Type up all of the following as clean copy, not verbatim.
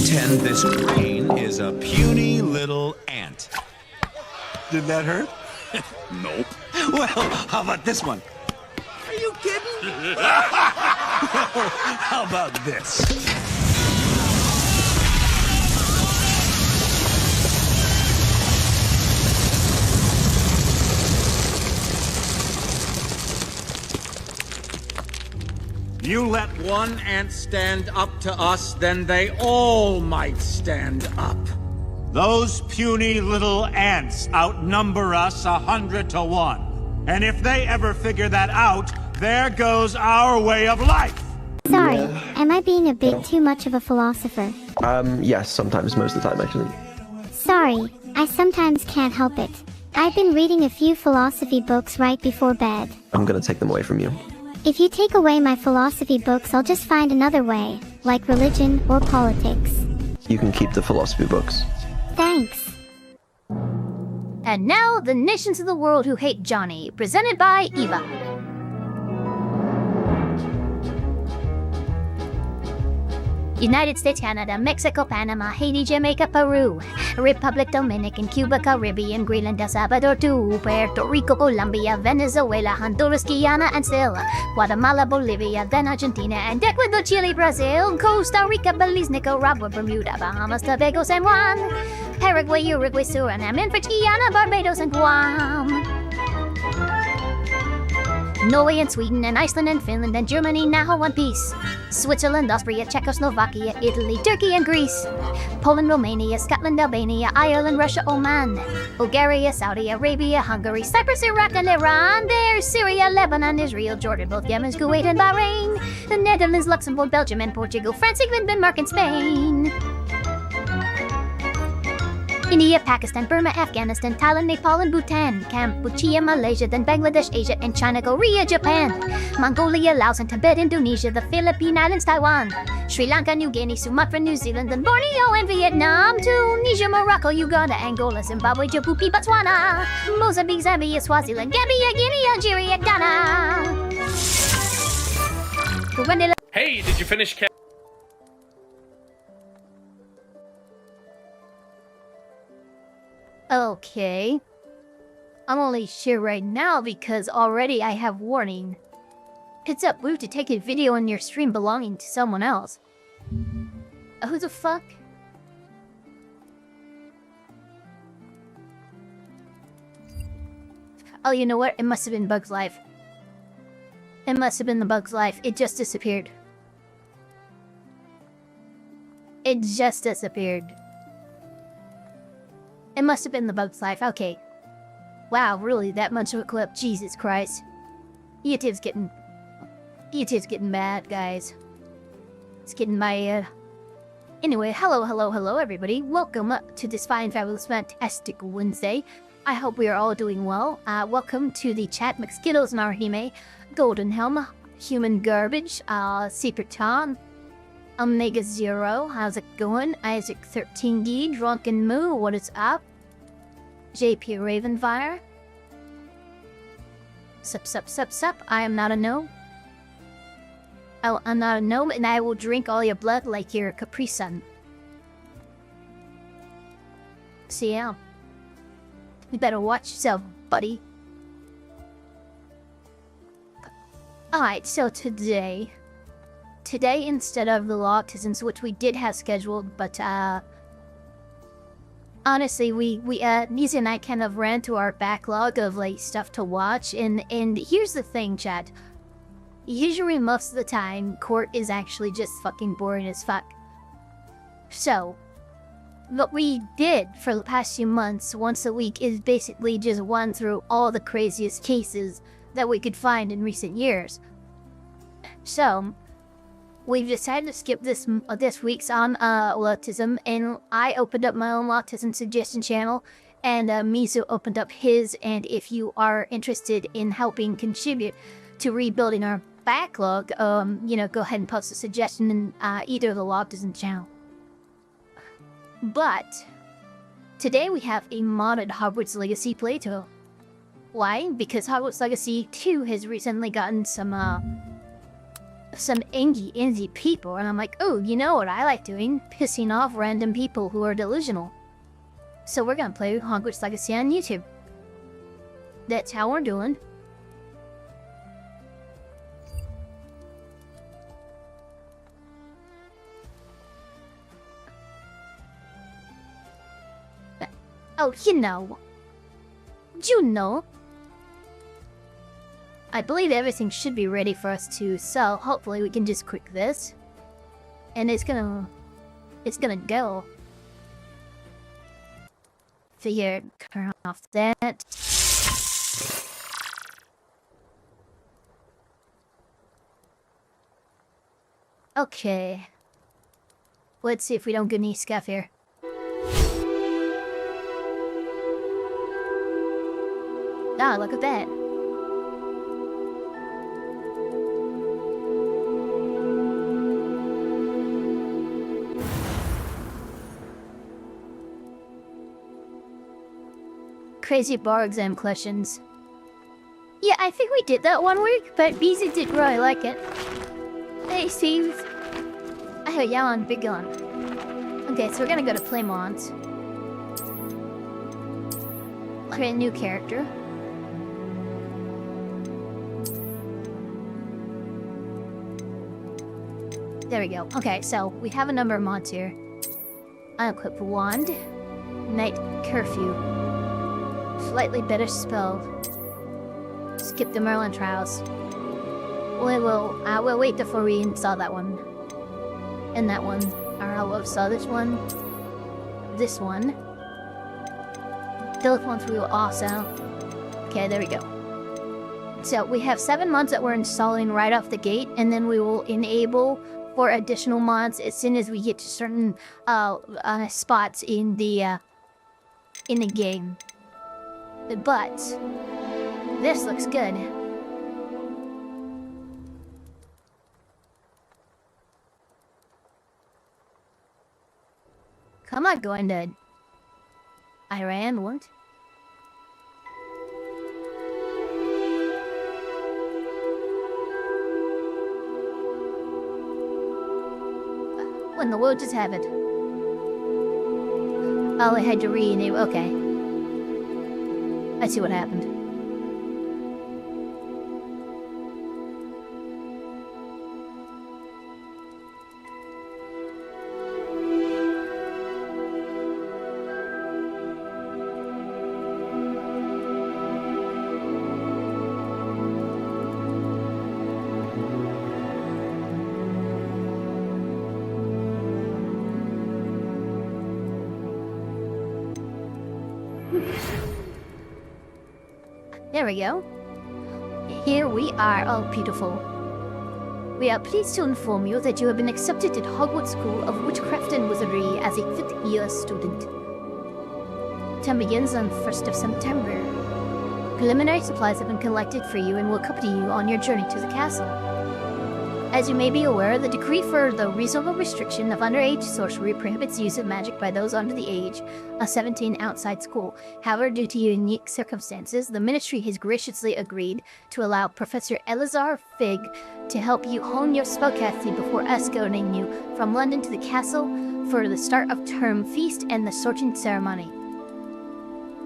pretend this brain is a puny little ant. Did that hurt? Nope. Well, how about this one? Are you kidding? How about this? You let one ant stand up to us, then they all might stand up. Those puny little ants outnumber us 100 to 1. And if they ever figure that out, there goes our way of life. Sorry, am I being a bit too much of a philosopher? Yes, sometimes, most of the time, actually. Sorry, I sometimes can't help it. I've been reading a few philosophy books right before bed. I'm gonna take them away from you. If you take away my philosophy books, I'll just find another way, like religion or politics. You can keep the philosophy books. Thanks. And now, the nations of the world who hate Johnny, presented by Eva. United States, Canada, Mexico, Panama, Haiti, Jamaica, Peru, Republic Dominican, Cuba, Caribbean, Greenland, El Salvador, too, Puerto Rico, Colombia, Venezuela, Honduras, Guyana, and still Guatemala, Bolivia, then Argentina, and Ecuador, Chile, Brazil, Costa Rica, Belize, Nicaragua, Bermuda, Bahamas, Tobago, San Juan, Paraguay, Uruguay, Suriname, and French Guiana, Barbados, and Guam. Norway and Sweden and Iceland and Finland and Germany now one piece. Switzerland, Austria, Czechoslovakia, Italy, Turkey and Greece. Poland, Romania, Scotland, Albania, Ireland, Russia, Oman. Bulgaria, Saudi Arabia, Hungary, Cyprus, Iraq and Iran. There's Syria, Lebanon, Israel, Jordan, both Yemen, Kuwait and Bahrain. The Netherlands, Luxembourg, Belgium and Portugal, France, England, Denmark and Spain. India, Pakistan, Burma, Afghanistan, Thailand, Nepal, and Bhutan, Cambodia, Malaysia, then Bangladesh, Asia, and China, Korea, Japan, Mongolia, Laos, and Tibet, Indonesia, the Philippine Islands, Taiwan, Sri Lanka, New Guinea, Sumatra, New Zealand, and Borneo, and Vietnam, Tunisia, Morocco, Uganda, Angola, Zimbabwe, Djibouti, Botswana, Mozambique, Zambia, Swaziland, Gambia, Guinea, Algeria, Ghana. Hey, did you finish Okay. I'm only here right now because already I have warning. Heads up, Blue, to take a video on your stream belonging to someone else. Who the fuck? Oh, you know what? It must have been Bug's Life. It must have been the Bug's Life. It just disappeared. It just disappeared. It must have been the Bug's Life. Okay. Wow, really? That much of a clip? Jesus Christ. YouTube's getting bad, guys. It's getting bad. Anyway, hello, everybody. Welcome to this fine, fabulous, fantastic Wednesday. I hope we are all doing well. Welcome to the chat. McSkittles, Narhime, Golden Helm, Human Garbage, Secret Ton, Omega Zero, how's it going? Isaac 13G, Drunken Moo, what is up? JP Ravenfire. Sup, I am not a gnome. Oh, I'm not a gnome, and I will drink all your blood like your Capri Sun. So yeah. You better watch yourself, buddy. Alright, so today, instead of the Loctisms, which we did have scheduled, but honestly, Nisa and I kind of ran through our backlog of like stuff to watch, and here's the thing, chat. Usually, most of the time, court is actually just fucking boring as fuck. So, what we did for the past few months, once a week, is basically just run through all the craziest cases that we could find in recent years. So, we've decided to skip this week's on autism, and I opened up my own autism suggestion channel, and Mizu opened up his. And if you are interested in helping contribute to rebuilding our backlog, you know, go ahead and post a suggestion in either of the autism channel. But today we have a modded Hogwarts Legacy playthrough. Why? Because Hogwarts Legacy 2 has recently gotten some some angry people, and I'm like, oh, you know what I like doing? Pissing off random people who are delusional. So we're gonna play Hogwarts Legacy on YouTube. That's how we're doing. Oh, you know. I believe everything should be ready for us to sell. Hopefully we can just click this. And it's gonna go. So here, turn off that. Okay. Let's see if we don't get any scuff here. Ah, look at that. Crazy bar exam questions. Yeah, I think we did that one week, but Beezy did really like it. Hey, Steve. I heard y'all on Big Gun. Okay, so we're gonna go to Playmont. Create a new character. There we go. Okay, so we have a number of mods here. Unequip Wand. Night Curfew. Slightly better spell. Skip the Merlin Trials. We'll wait before we install that one. And that one. Or I'll install this one. This one. Those ones we will also. Okay, there we go. So we have 7 mods that we're installing right off the gate, and then we will enable for additional mods as soon as we get to certain spots in the game. But this looks good. Come on, go ahead. Iran, what? When the world just have it. Oh, I had to rename. Okay. I see what happened. There we go. Here we are. Oh, beautiful. We are pleased to inform you that you have been accepted at Hogwarts School of Witchcraft and Wizardry as a 5th year student. Term begins on 1st of September. Preliminary supplies have been collected for you and will accompany you on your journey to the castle. As you may be aware, the decree for the reasonable restriction of underage sorcery prohibits use of magic by those under the age of 17 outside school. However, due to unique circumstances, the Ministry has graciously agreed to allow Professor Elazar Fig to help you hone your spellcasting before escorting you from London to the castle for the start of term feast and the sorting ceremony.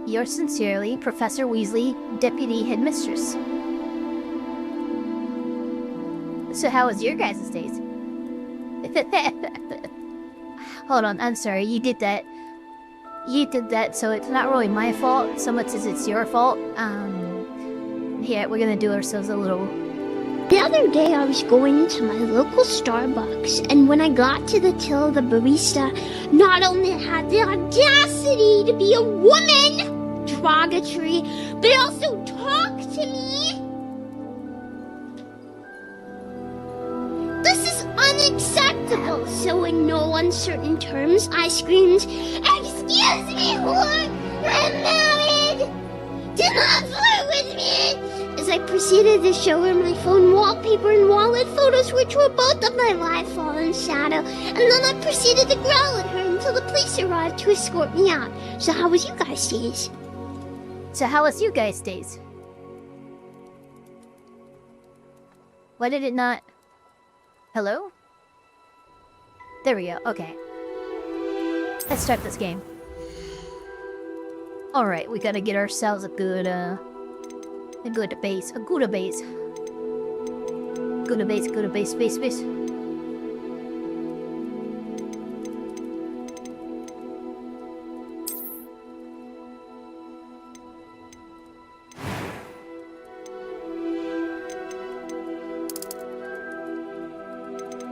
Yours sincerely, Professor Weasley, Deputy Headmistress. So how was your guys' days? Hold on, I'm sorry, you did that. You did that, so it's not really my fault so much as it's your fault. Here, we're gonna do ourselves a little... The other day I was going into my local Starbucks, and when I got to the till, the barista not only had the audacity to be a woman, derogatory, but also talked to me. This is unacceptable. So in no uncertain terms, I screamed, "Excuse me, whore! I'm married! Do not flirt with me!" As I proceeded to show her my phone wallpaper and wallet photos, which were both of my live fallen shadow. And then I proceeded to growl at her until the police arrived to escort me out. So how was you guys' days? Why did it not... Hello? There we go. Okay. Let's start this game. Alright, we gotta get ourselves a good base. Good base.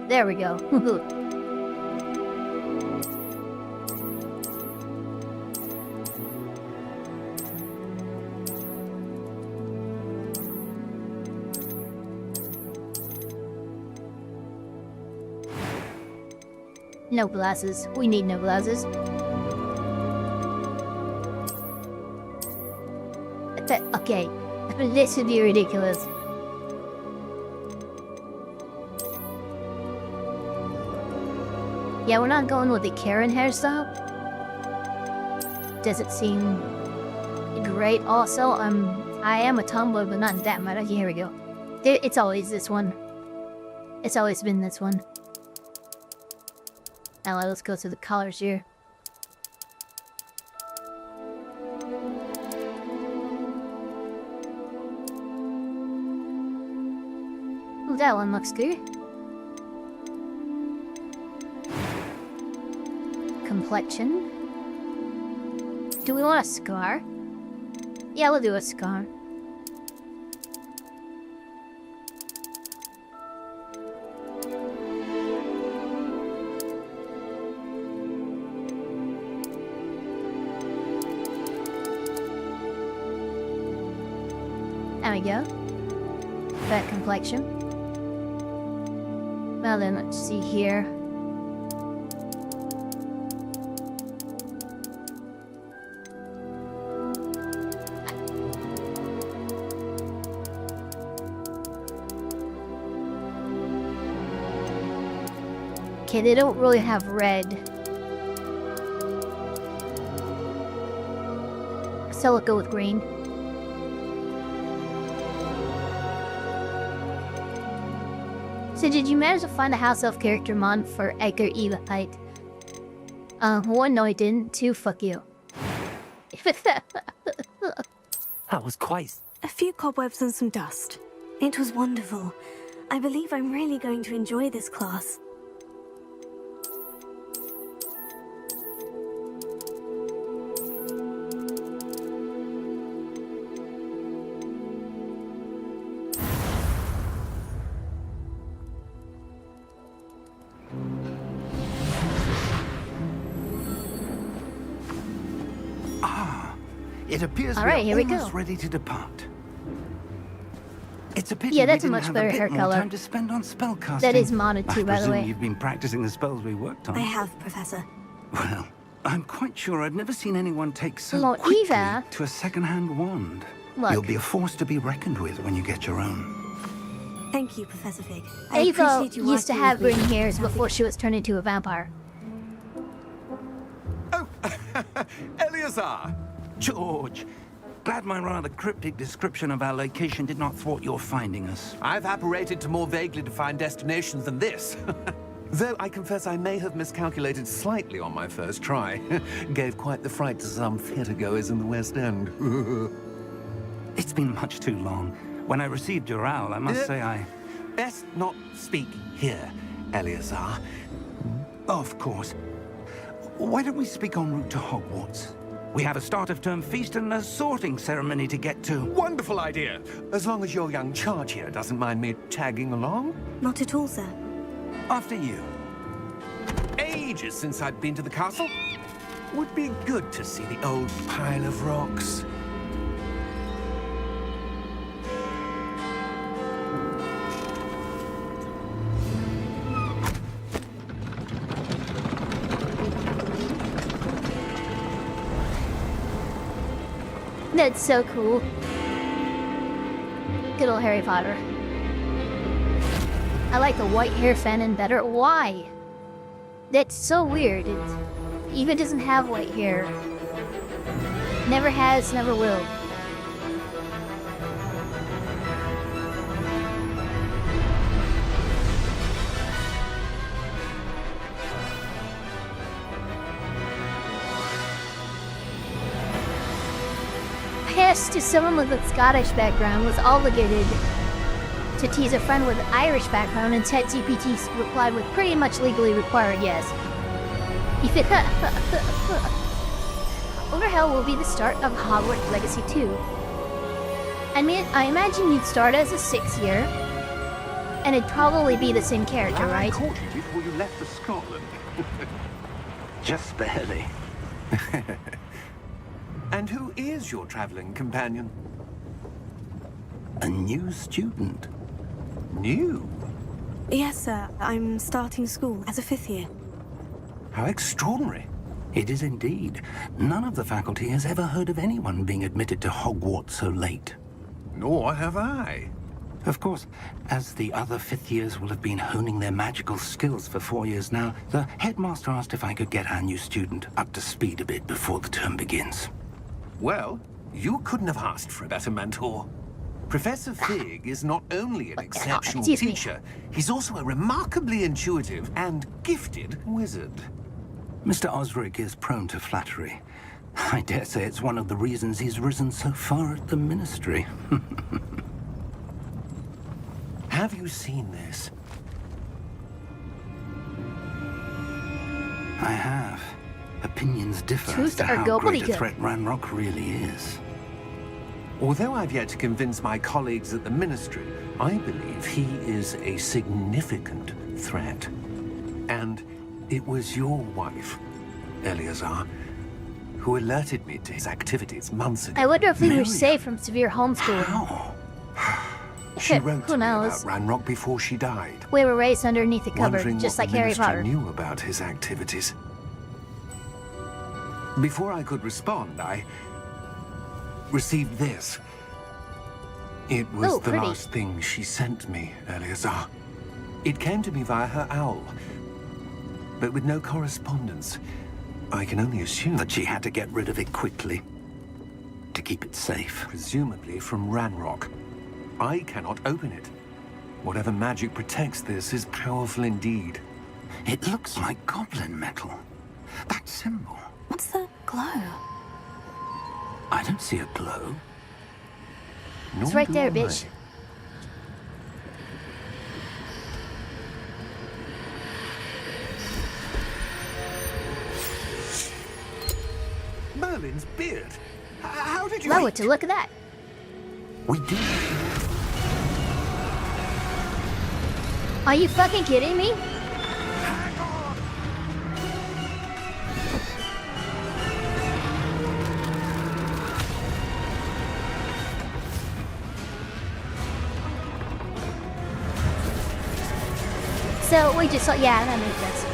There we go. No glasses. We need no glasses. Okay. This would be ridiculous. Yeah, we're not going with the Karen hairstyle. Does it seem great? Also, I am a tomboy, but not that much. Okay, here we go. It's always this one. It's always been this one. Now let's go to the colors here. Ooh, that one looks good. Complexion. Do we want a scar? Yeah, we'll do a scar. There we go. That complexion. Well then, let's see here. Okay, they don't really have red. So let's go with green. So did you manage to find a House Elf character mod for Edgar Evahite? One, no I didn't. Two, fuck you. That was quite... A few cobwebs and some dust. It was wonderful. I believe I'm really going to enjoy this class. It appears All right, we here are we go. almost ready to depart. It's a pity Yeah, that's we a didn't much have better a bit hair more color. time to spend on spellcasting. That is modded too, I by the presume way. you've been practicing the spells we worked on. I have, Professor. Well, I'm quite sure I've never seen anyone take so Lord quickly Eva. to a second-hand wand. Look. You'll be a force to be reckoned with when you get your own. Thank you, Professor Fig. I Ava appreciate you used to working have with me. green hairs before she was turned into a vampire. Oh, Eleazar! George, glad my rather cryptic description of our location did not thwart your finding us. I've apparated to more vaguely defined destinations than this. Though I confess I may have miscalculated slightly on my first try. Gave quite the fright to some theatre-goers in the West End. It's been much too long. When I received your owl, I must say I... Best not speak here, Eleazar. Of course. Why don't we speak en route to Hogwarts? We have a start-of-term feast and a sorting ceremony to get to. Wonderful idea! As long as your young charge here doesn't mind me tagging along. Not at all, sir. After you. Ages since I'd been to the castle. Would be good to see the old pile of rocks. That's so cool. Good old Harry Potter. I like the white hair fanon better. Why? That's so weird. It even doesn't have white hair. Never has, never will. Hess, to someone with a Scottish background, was obligated to tease a friend with an Irish background, and ChatGPT replied with pretty much legally required yes. If it Underhell will be the start of Hogwarts Legacy 2. I mean, I imagine you'd start as a 6th year, and it'd probably be the same character, right? I caught you before you left for Scotland. Just barely. And who is your traveling companion? A new student. New? Yes, sir. I'm starting school as a 5th year. How extraordinary. It is indeed. None of the faculty has ever heard of anyone being admitted to Hogwarts so late. Nor have I. Of course, as the other 5th years will have been honing their magical skills for 4 years now, the headmaster asked if I could get our new student up to speed a bit before the term begins. Well, you couldn't have asked for a better mentor. Professor Fig is not only an exceptional teacher, he's also a remarkably intuitive and gifted wizard. Mr. Osric is prone to flattery. I dare say it's one of the reasons he's risen so far at the Ministry. Have you seen this? I have. Opinions differ Truth as to or how great a gobbledygook? threat Ranrock really is. Although I've yet to convince my colleagues at the Ministry, I believe he is a significant threat. And it was your wife, Eleazar, who alerted me to his activities months ago. I wonder if they were Mary. safe from severe homeschooling. How? She wrote Who to me knows? about Ranrock before she died, We were raised underneath the cover, wondering just what like the Harry Ministry Potter. knew about his activities. Before I could respond, I received this. It was Oh, the pretty. last thing she sent me, Eleazar. It came to me via her owl, but with no correspondence. I can only assume That she had to get rid of it quickly to keep it safe. presumably from Ranrock. I cannot open it. Whatever magic protects this is powerful indeed. It looks like goblin metal. That symbol. What's the glow? I don't see a glow. It's Nor right do there, I. bitch. Merlin's beard. How did you? Allow it to look at that. We do. Are you fucking kidding me? So we just saw, yeah, that makes sense.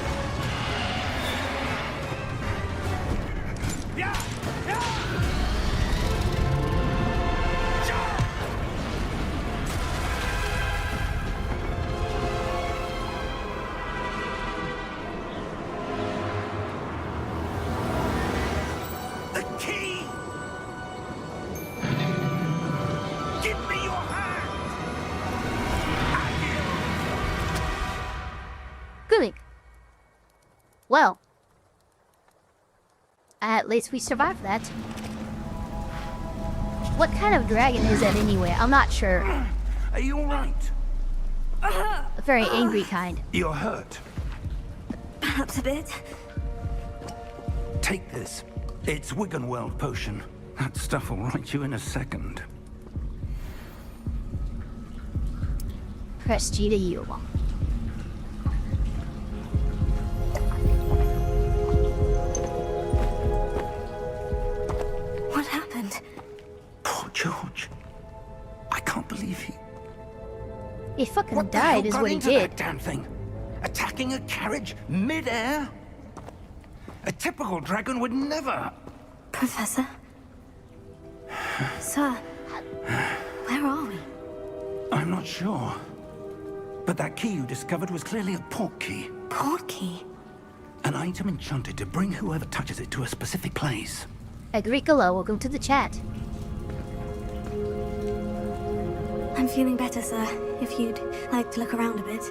The key! Give me your hand! Good. Well, at least we survived that. What kind of dragon is that anyway? I'm not sure. Are you alright? A very angry kind. You're hurt. Perhaps a bit. Take this. It's Wiggenweld potion. That stuff will right you in a second. Press G to heal. What happened? Poor George. I can't believe he... He fucking What the hell died is got what he into did. that damn thing? Attacking a carriage mid-air? A typical dragon would never... Professor? Sir? Where are we? I'm not sure. But that key you discovered was clearly a port key. Port key? An item enchanted to bring whoever touches it to a specific place. Agricola, welcome to the chat. I'm feeling better, sir. If you'd like to look around a bit.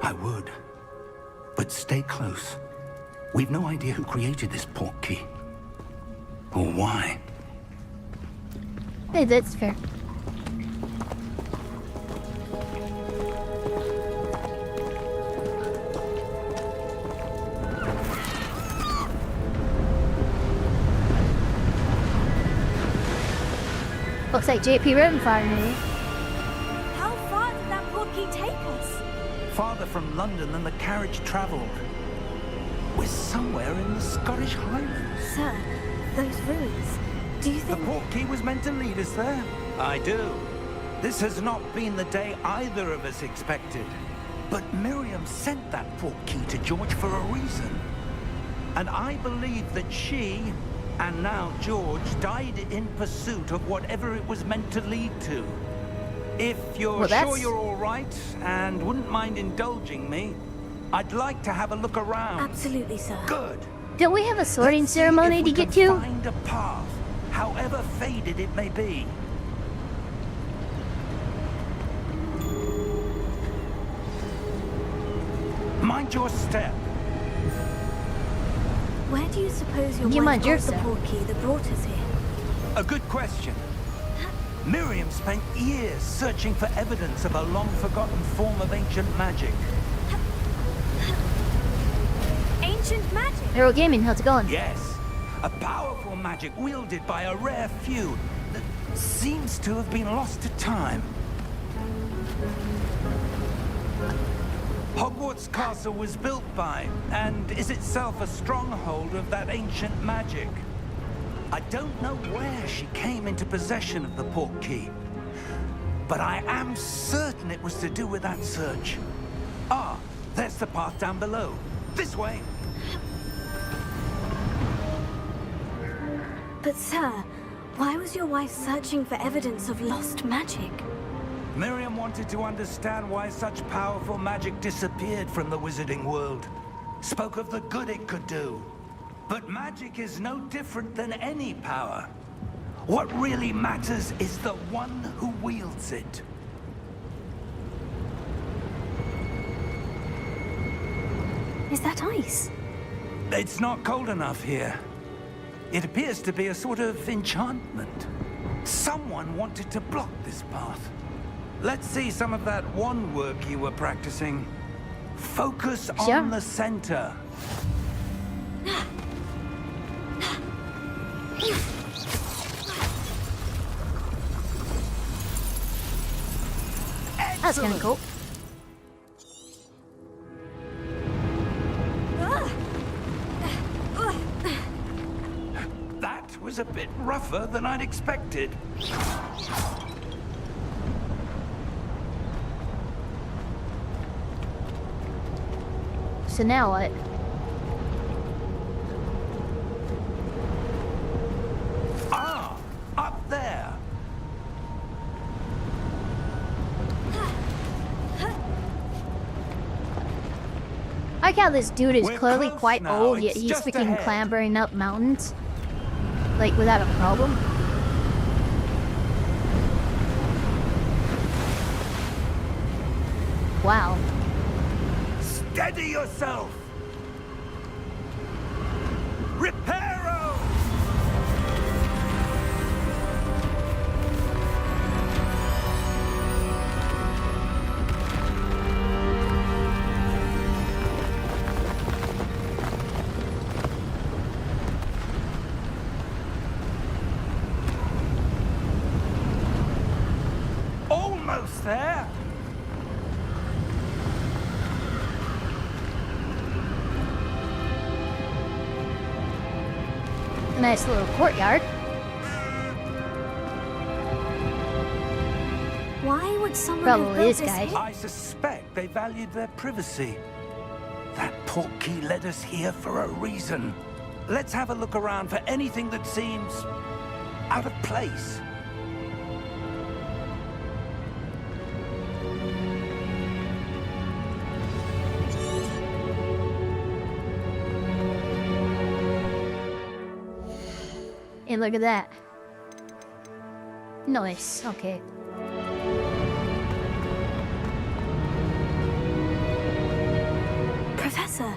I would. But stay close. We've no idea who created this port key. Or why. Hey, that's fair. Looks like JP Roden fired me. How far did that portkey take us? Farther from London than the carriage travelled. We're somewhere in the Scottish Highlands. Sir, those ruins. Do you The think... portkey was meant to lead us there? I do. This has not been the day either of us expected. But Miriam sent that portkey to George for a reason. And I believe that she, and now George, died in pursuit of whatever it was meant to lead to. If you're sure you're all right and wouldn't mind indulging me, I'd like to have a look around. Absolutely, sir. Good. Don't we have a sorting ceremony to get to? Find a path, however faded it may be. Mind your step. Where do you suppose your You wife mind got the yourself. portkey that brought us here? A good question. Miriam spent years searching for evidence of a long-forgotten form of ancient magic. Ancient magic? Hero Gaming, how's it going? Yes, a powerful magic wielded by a rare few that seems to have been lost to time. Hogwarts Castle was built by, and is itself a stronghold of that ancient magic. I don't know where she came into possession of the portkey, but I am certain it was to do with that search. Ah, there's the path down below. This way. But sir, why was your wife searching for evidence of lost magic? Miriam wanted to understand why such powerful magic disappeared from the wizarding world. Spoke of the good it could do. But magic is no different than any power. What really matters is the one who wields it. Is that ice? It's not cold enough here. It appears to be a sort of enchantment. Someone wanted to block this path. Let's see some of that wand work you were practicing. Focus on the center. That's kind of cool. That was a bit rougher than I'd expected. So now what? Ah, up there. I like how this dude is We're clearly close quite now. old, yet It's he's just freaking ahead. clambering up mountains. Like, without a problem. Wow. Steady yourself. Reparo! Almost there. A nice little courtyard. Why would someone Probably have built this this guy. here? I suspect they valued their privacy. That portkey led us here for a reason. Let's have a look around for anything that seems out of place. And look at that. Nice, okay. Professor,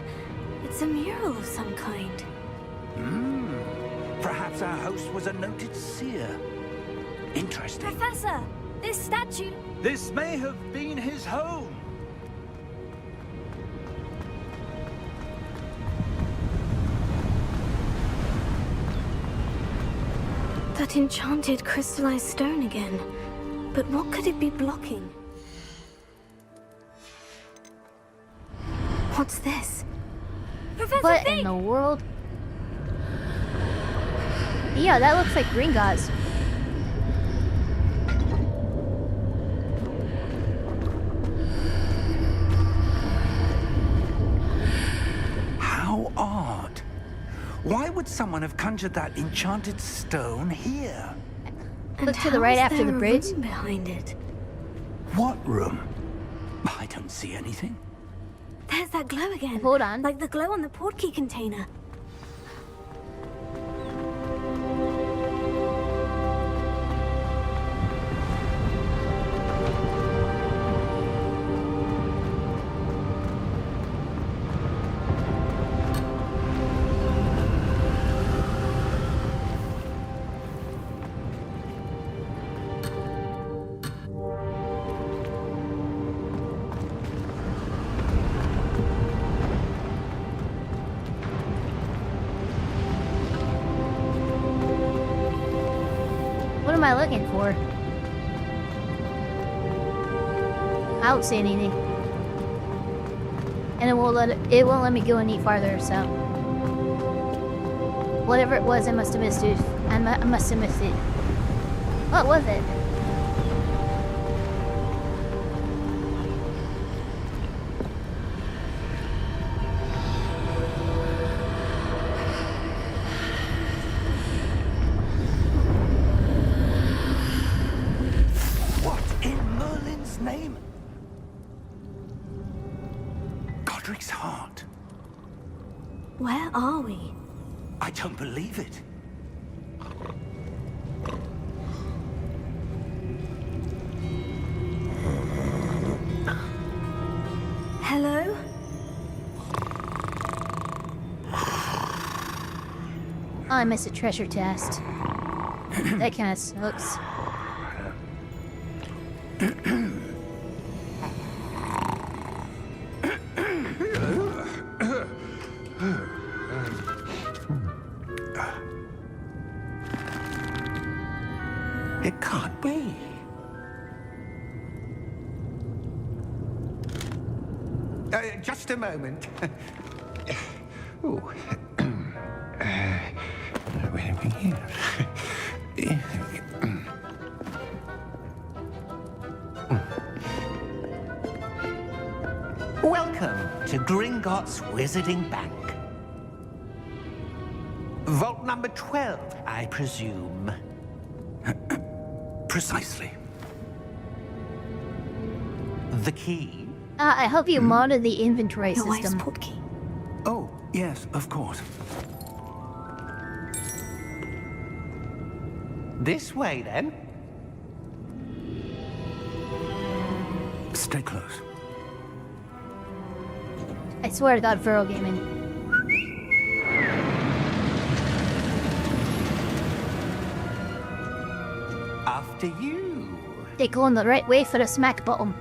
it's a mural of some kind. Perhaps our host was a noted seer. Interesting. Professor, this statue... This may have been his home. That enchanted crystallized stone again. But what could it be blocking? What's this? Professor What Fig! in the world? Yeah, that looks like Gringotts. How odd. Why would someone have conjured that enchanted stone here? Look to the right after the bridge. Behind it. What room? I don't see anything. There's that glow again. Hold on. Like the glow on the portkey container. What am I looking for? I don't see anything. And it won't let me go any farther, so. Whatever it was, I must have missed it. I must have missed it. What was it? What in Merlin's name? Godric's heart. Where are we? I don't believe it. Hello? Oh, I missed a treasure chest. That kind of sucks. It can't be. Just a moment. Ooh. Wait a minute. Welcome to Gringotts Wizarding Bank. Vault number 12, I presume. Precisely. The key? I hope you modded the inventory Your wife's system. portkey. Oh, yes, of course. This way, then. Stay close. I swear to God, Vero Gaming. After you. They going the right way for the smack bottom.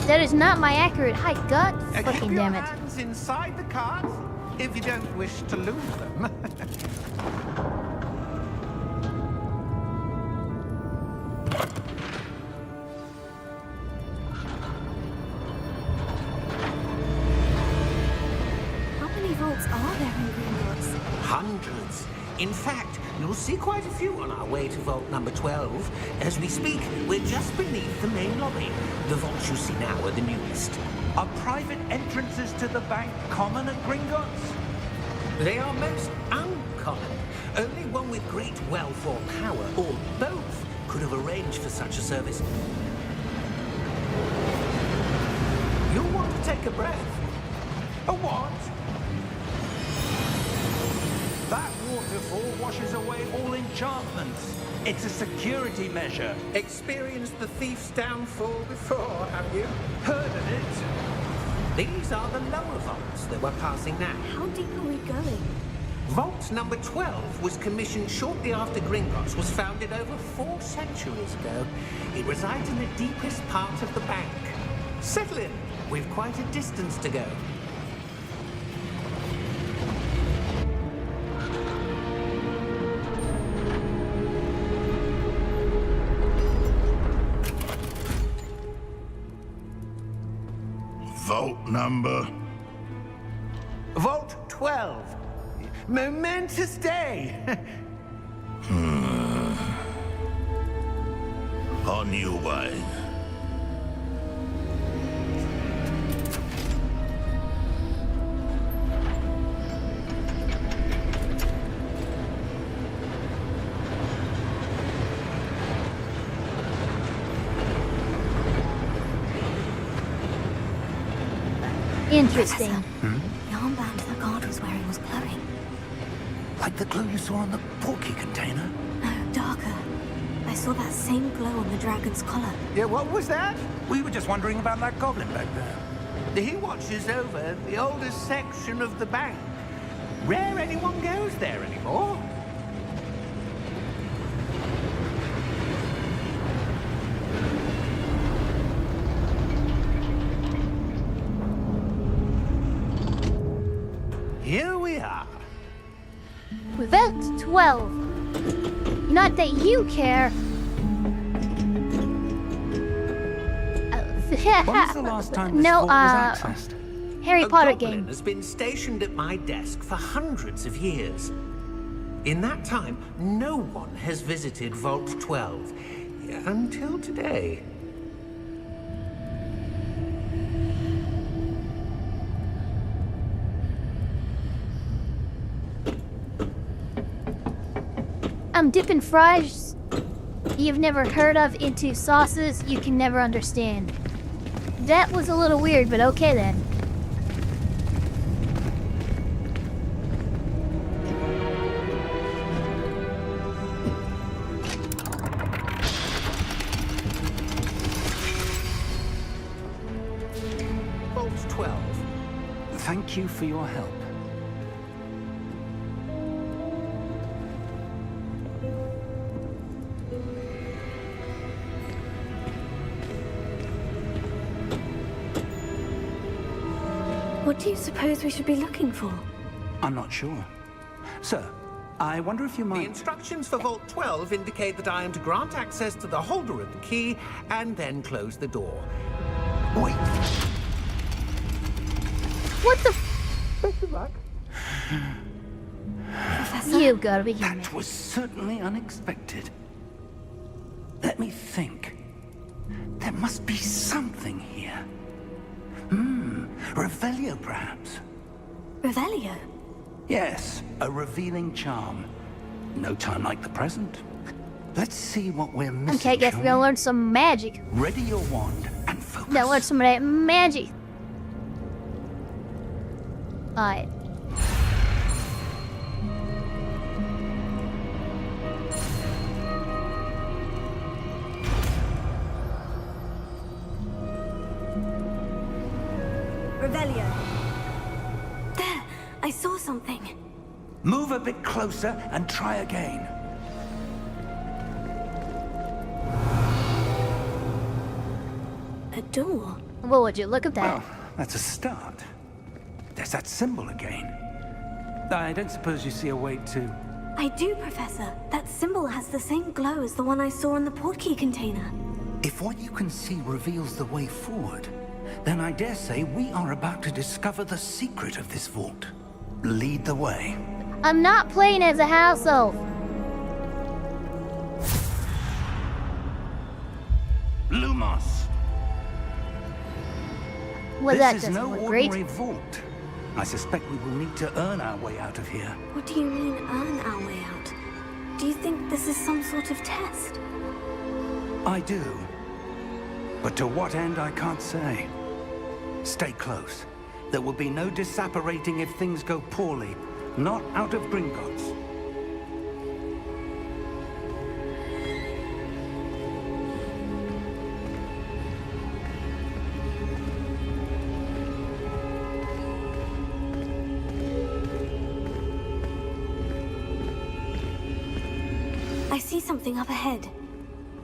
That is not my accurate height, God fucking damn it. Keep your hands inside the cart if you don't wish to lose them. How many vaults are there in Gringotts? Hundreds. In fact, you'll see quite a few on our way to vault number 12. As we speak, we're just beneath the main lobby. The vaults you see now are the newest. Are private entrances to the bank common at Gringotts? They are most uncommon. Only one with great wealth or power, or both, could have arranged for such a service. You'll want to take a breath. A what? That waterfall washes away all enchantments. It's a security measure. Experienced the thief's downfall before, have you? Heard of it? These are the lower vaults that we're passing now. How deep are we going? Vault number 12 was commissioned shortly after Gringotts was founded over 4 centuries ago. It resides in the deepest part of the bank. Settle in. We've quite a distance to go. Vault number? Vault 12. Momentous day. On your way. Interesting. The armband the guard was wearing was glowing. Like the glow you saw on the porky container? No, darker. I saw that same glow on the dragon's collar. Yeah, what was that? We were just wondering about that goblin back there. He watches over the oldest section of the bank. Rare anyone goes there anymore. Here we are. Vault 12. Not that you care. When was the last time this No, vault was accessed? Harry A Potter goblin game. has been stationed at my desk for hundreds of years. In that time, no one has visited Vault 12 until today. I'm dipping fries you've never heard of into sauces you can never understand. That was a little weird, but okay then. Vault 12. Thank you for your help. What do you suppose we should be looking for? I'm not sure. Sir, I wonder if you The might... instructions for Vault 12 indicate that I am to grant access to the holder of the key and then close the door. Wait. What the Professor? You gotta be kidding me. That was certainly unexpected. Let me think. There must be something here. Revelio, perhaps? Revelio? Yes, a revealing charm. No time like the present. Let's see what we're missing. Okay, guess we're gonna learn some magic. Ready your wand and focus. Now learn some of that magic. Alright. Revelio. There! I saw something. Move a bit closer and try again. A door? Well, would you look at that? Well, that's a start. There's that symbol again. I don't suppose you see a way to... I do, Professor. That symbol has the same glow as the one I saw in the portkey container. If what you can see reveals the way forward, then I dare say we are about to discover the secret of this vault. Lead the way. I'm not playing as a house elf. Lumos! Well, that This is doesn't no look great. ordinary vault. I suspect we will need to earn our way out of here. What do you mean, earn our way out? Do you think this is some sort of test? I do. But to what end, I can't say. Stay close. There will be no disapparating if things go poorly. Not out of Gringotts. I see something up ahead.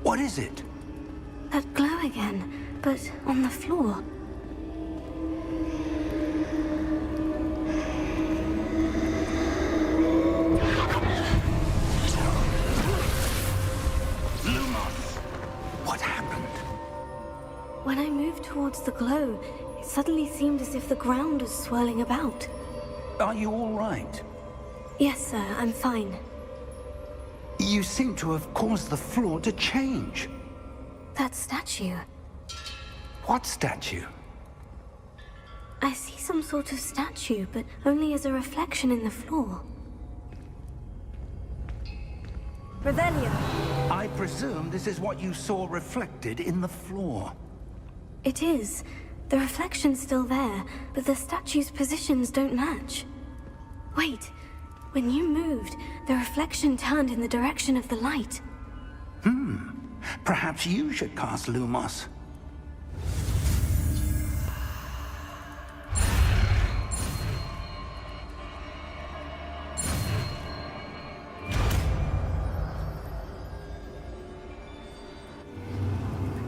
What is it? That glow again, but on the floor. What happened? When I moved towards the glow, it suddenly seemed as if the ground was swirling about. Are you all right? Yes, sir, I'm fine. You seem to have caused the floor to change. That statue. What statue? I see some sort of statue, but only as a reflection in the floor. Revelio. I presume this is what you saw reflected in the floor. It is. The reflection's still there, but the statue's positions don't match. Wait. When you moved, the reflection turned in the direction of the light. Perhaps you should cast Lumos.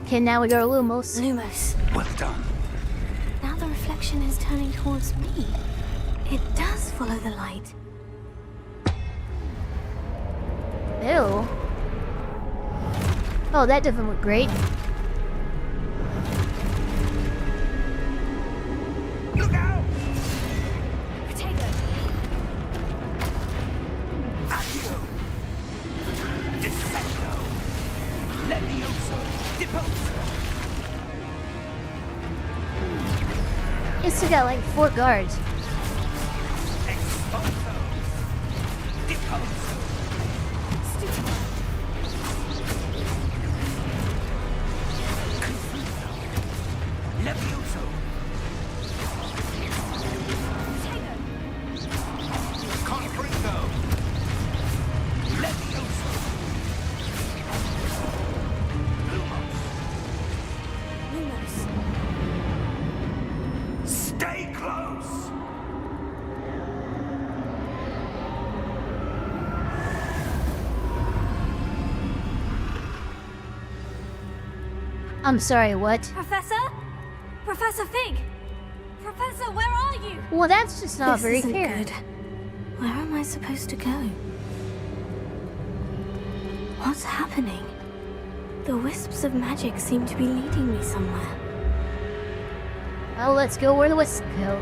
Okay, now we go to Lumos. Lumos. Well done. Now the reflection is turning towards me. It does follow the light. Ew. Oh, that doesn't look great. Look out! Potato. Accio! Defendo! Levioso! Deposo! It's still got like 4 guards. Exposo! Deposo! Levioso! Confringo! Levioso! Lumos. Stay close! I'm sorry, what? Professor? Professor Fig! Professor, where are you? Well, that's just not This very isn't fair. good. Where am I supposed to go? What's happening? The wisps of magic seem to be leading me somewhere. Well, let's go where the wisps go.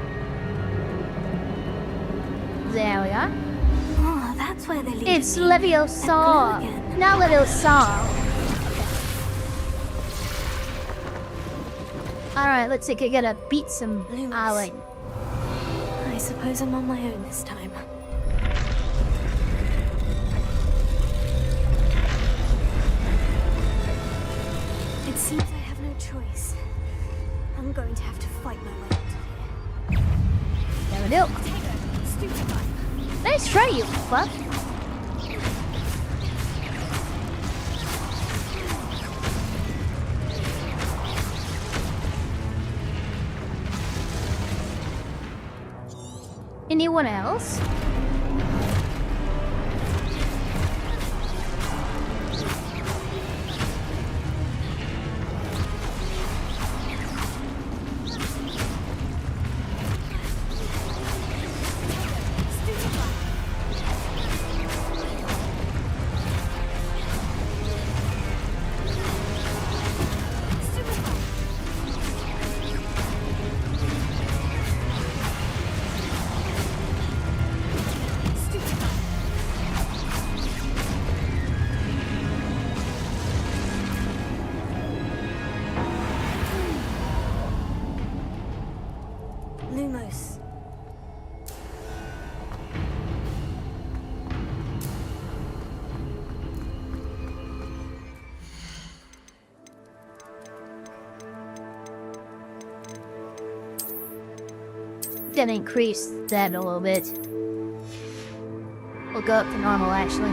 There we are. Oh, that's where they're leading It's me. Leviosa. That glow again. Not Leviosa. Alright, let's see if I gotta beat some Lumos. island. I suppose I'm on my own this time. It seems I have no choice. I'm going to have to fight my way out of here. There we go. Potato, stupefy. Nice try, you fuck. Anyone else? Lumos. Gonna increase that a little bit. We'll go up to normal, actually.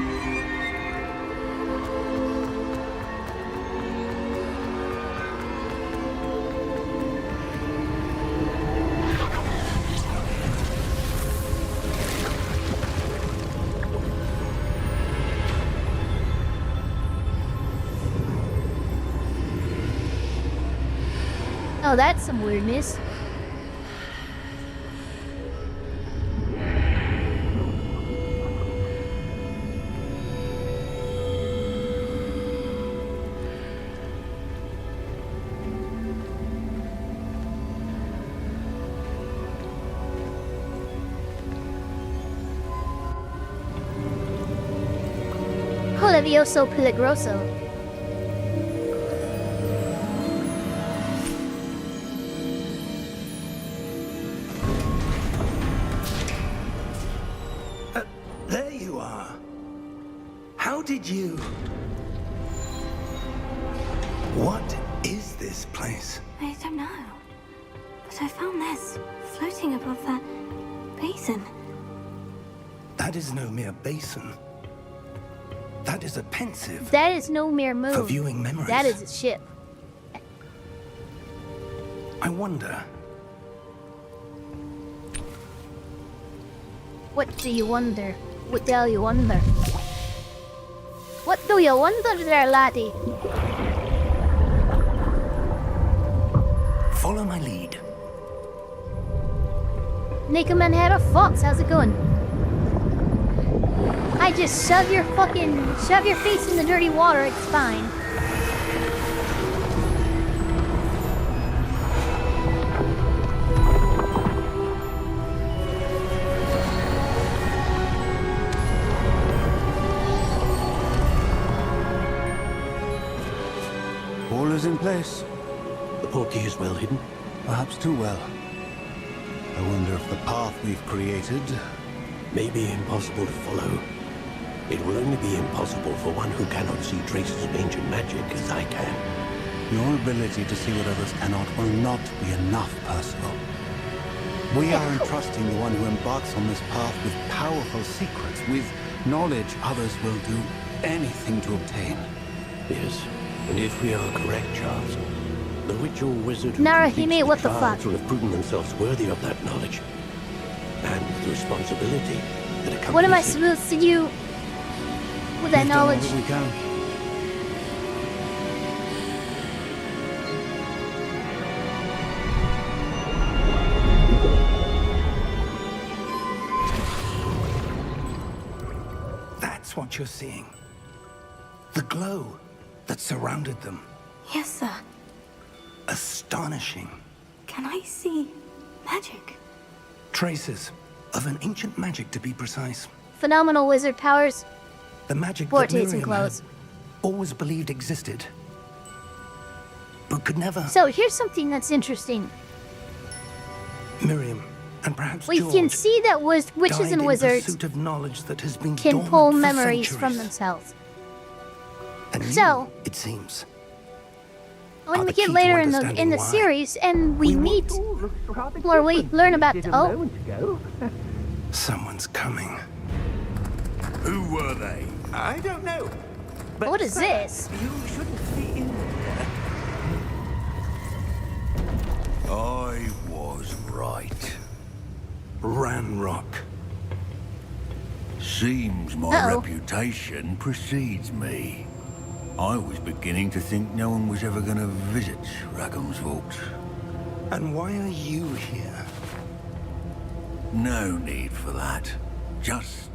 Now that's some weirdness. Levioso peligroso. There you are. How did you... What is this place? I don't know. But I found this floating above that basin. That is no mere basin. That is a pensive. That is no mere moon. For viewing memories. That is a ship. I wonder. What do you wonder? What do you wonder? What do you wonder there, laddie? Follow my lead. Naked Man Head of Fox, how's it going? I just shove your face in the dirty water, it's fine. All is in place. The portkey is well hidden? Perhaps too well. I wonder if the path we've created may be impossible to follow. It will only be impossible for one who cannot see traces of ancient magic as I can. Your ability to see what others cannot will not be enough, Percival. We are entrusting the one who embarks on this path with powerful secrets, with knowledge others will do anything to obtain. Yes, and if we are correct, Charles, the witch or wizard who Narahime, what the fuck? will have proven themselves worthy of that knowledge. And the responsibility that accompanies What am I it. supposed to do with that knowledge? We can. That's what you're seeing. The glow that surrounded them. Yes, sir. Astonishing. Can I see magic? Traces of an ancient magic, to be precise. Phenomenal wizard powers. The magic that Vortex and Miriam clothes. had always believed existed, but could never. So here's something that's interesting. Miriam, and perhaps We George, can see that witches died and in wizards pursuit of knowledge that has been can dormant pull for memories from centuries. themselves. And So- you, it seems. When Are we the get key to later in understanding the why. series and we meet, or we learn about, oh, Someone's coming. Who were they? I don't know. But what is sir, this? You shouldn't be in there. I was right. Ranrock. Seems my Uh-oh. reputation precedes me. I was beginning to think no one was ever going to visit Rackham's Vault. And why are you here? No need for that. Just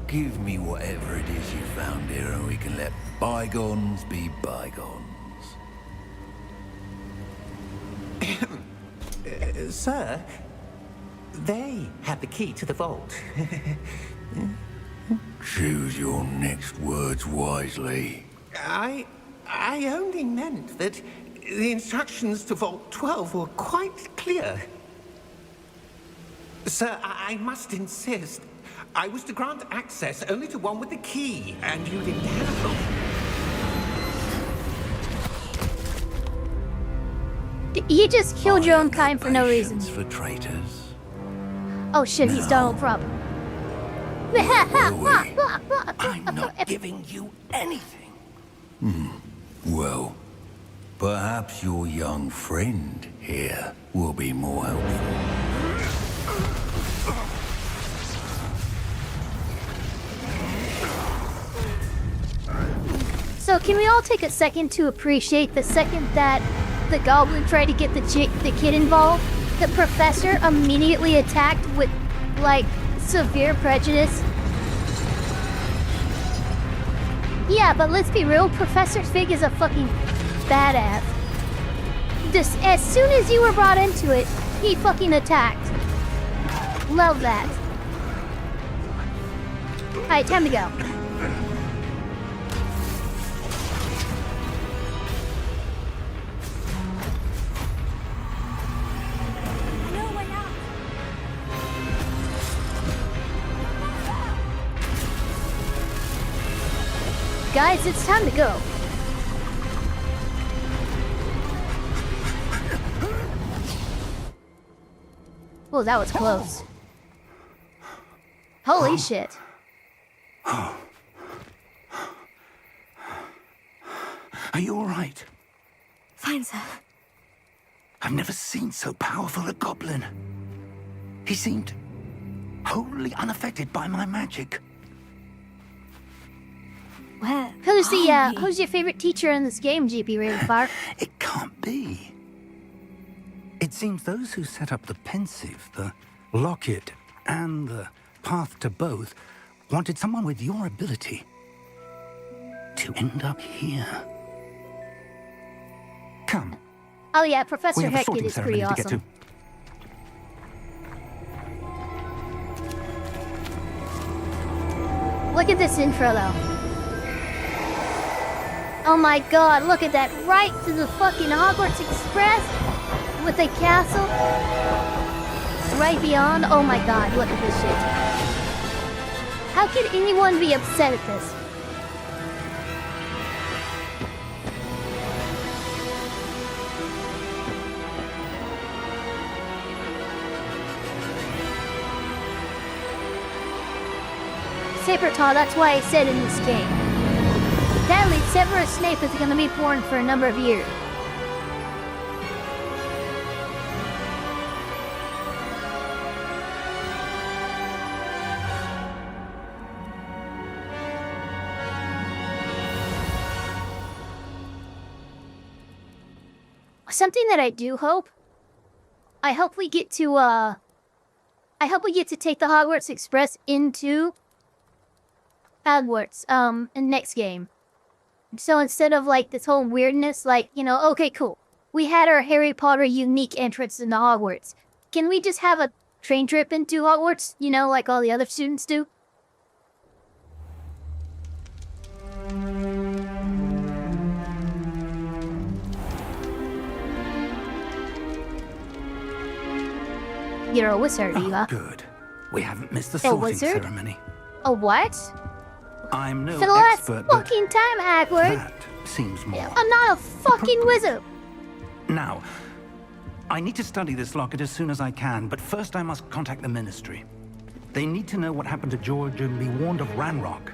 give me whatever it is you found here and we can let bygones be bygones. Sir, they had the key to the vault. Choose your next words wisely. I only meant that the instructions to Vault 12 were quite clear. Sir, I must insist. I was to grant access only to one with the key, and you didn't have them. You just killed your own kind for no reason. For traitors. Oh shit, he's Donald Trump. I'm not giving you anything. Well, perhaps your young friend here will be more helpful. So can we all take a second to appreciate the second that the goblin tried to get the kid involved, the professor immediately attacked with, like, severe prejudice. Yeah, but let's be real, Professor Fig is a fucking badass. Just as soon as you were brought into it, he fucking attacked. Love that. Alright, time to go. Guys, it's time to go. Oh, that was close. Holy shit. Are you all right? Fine, sir. I've never seen so powerful a goblin. He seemed wholly unaffected by my magic. Where? Who's your favorite teacher in this game, GP Ravenfire? It can't be. It seems those who set up the pensive, the locket, and the path to both wanted someone with your ability to end up here. Come. Oh yeah, We Professor have a Heckett sorting is pretty ceremony to get awesome. to. Look at this intro though. Oh my god, look at that. Right to the fucking Hogwarts Express with the castle. Right beyond. Oh my god, look at this shit. How could anyone be upset at this? Sabertall, that's why I said in this game. Sadly, Severus Snape is going to be born for a number of years. Something that I do hope, I hope we get to take the Hogwarts Express into Hogwarts, in next game. So instead of like this whole weirdness, like, you know, okay, cool. We had our Harry Potter unique entrance into Hogwarts. Can we just have a train trip into Hogwarts, you know, like all the other students do? You're a wizard, Eva. Good. We haven't missed the A sorting wizard? ceremony. A what? I'm no For the last expert, but fucking time, Hagrid. that seems more. I'm not a fucking wizard. Now, I need to study this locket as soon as I can, but first I must contact the Ministry. They need to know what happened to George and be warned of Ranrock.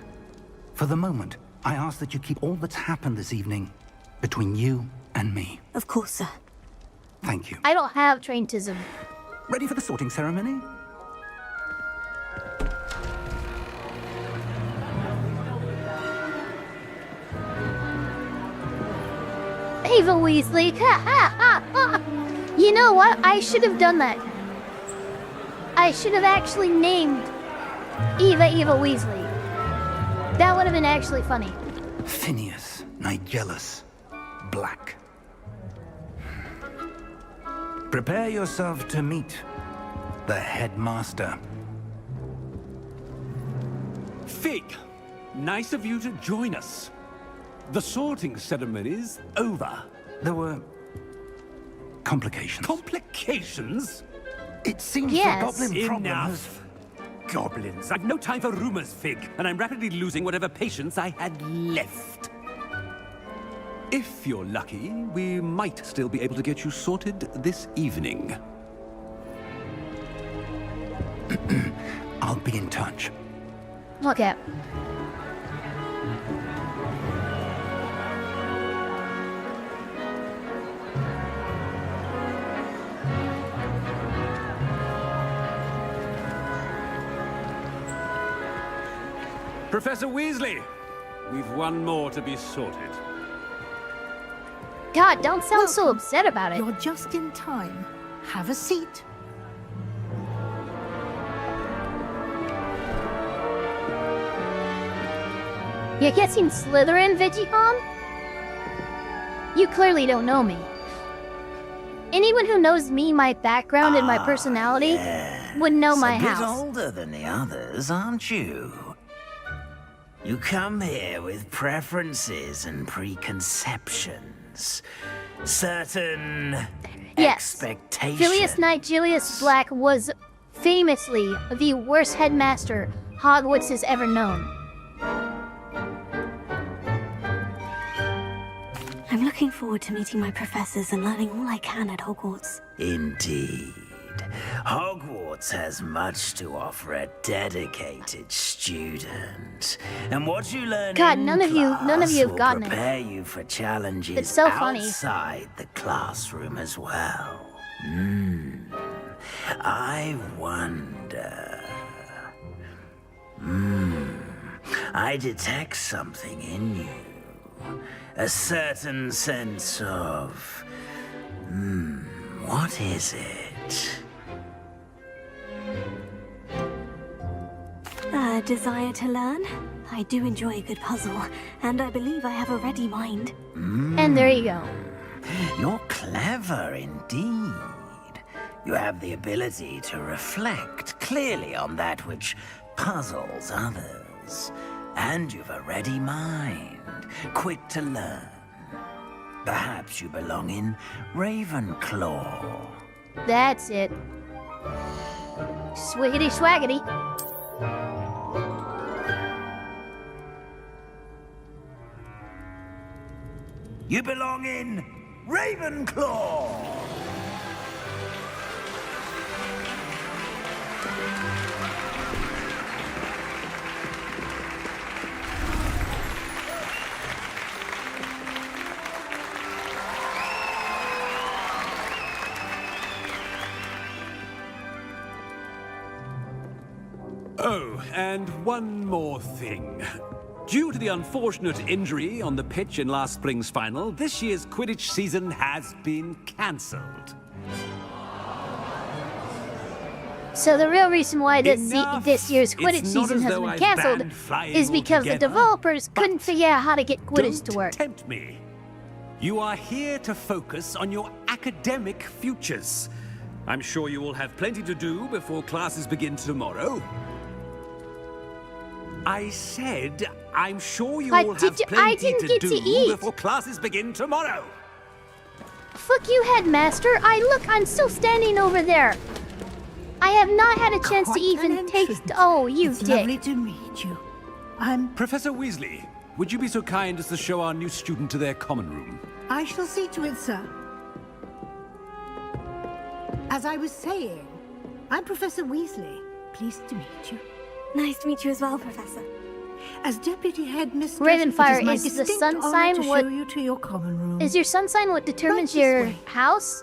For the moment, I ask that you keep all that's happened this evening between you and me. Of course, sir. Thank you. I don't have traintism. Ready for the sorting ceremony? Eva Weasley. You know what? I should have done that. I should have actually named Eva Weasley. That would have been actually funny. Phineas, Nigellus, Black. Prepare yourself to meet the headmaster. Fig, nice of you to join us. The sorting ceremony's over. There were complications. Complications? It seems Yes. the goblin problem has... Enough. Goblins. I've no time for rumors, Fig, and I'm rapidly losing whatever patience I had left. If you're lucky, we might still be able to get you sorted this evening. I'll be in touch. Okay. Professor Weasley, we've one more to be sorted. God, don't sound so upset about it. You're just in time. Have a seat. You're guessing Slytherin, Vigihon? You clearly don't know me. Anyone who knows me, my background, and my personality would know my house. A bit older than the others, aren't you? You come here with preferences and preconceptions. Certain expectations. Julius Knight Julius Black was famously the worst headmaster Hogwarts has ever known. I'm looking forward to meeting my professors and learning all I can at Hogwarts. Indeed. Hogwarts has much to offer a dedicated student. And what you learn God, in none of you have will gotten it. prepare you for challenges It's so funny. outside the classroom as well. I wonder. I detect something in you. A certain sense of... what is it? A desire to learn? I do enjoy a good puzzle, and I believe I have a ready mind. And there you go. You're clever indeed. You have the ability to reflect clearly on that which puzzles others. And you've a ready mind, quick to learn. Perhaps you belong in Ravenclaw. That's it. Swiggity swaggity. You belong in Ravenclaw! Oh, and one more thing. Due to the unfortunate injury on the pitch in last spring's final, this year's Quidditch season has been cancelled. So the real reason why this year's Quidditch It's not season as has though been I've cancelled banned flying is because the altogether, developers couldn't figure out how to get Quidditch to Don't work. tempt me. You are here to focus on your academic futures. I'm sure you will have plenty to do before classes begin tomorrow. I said, I'm sure you will have plenty to do before classes begin tomorrow. Fuck you, headmaster. I'm still standing over there. I have not had a chance to even taste. Oh, you It's dick. lovely to meet you. I'm Professor Weasley, would you be so kind as to show our new student to their common room? I shall see to it, sir. As I was saying, I'm Professor Weasley. Pleased to meet you. Nice to meet you as well, Professor. As Deputy Headmistress, Ravenfire, it is my is the distinct sun honor sign to what- show you to your common room. Is your sun sign what determines Right this your way. house?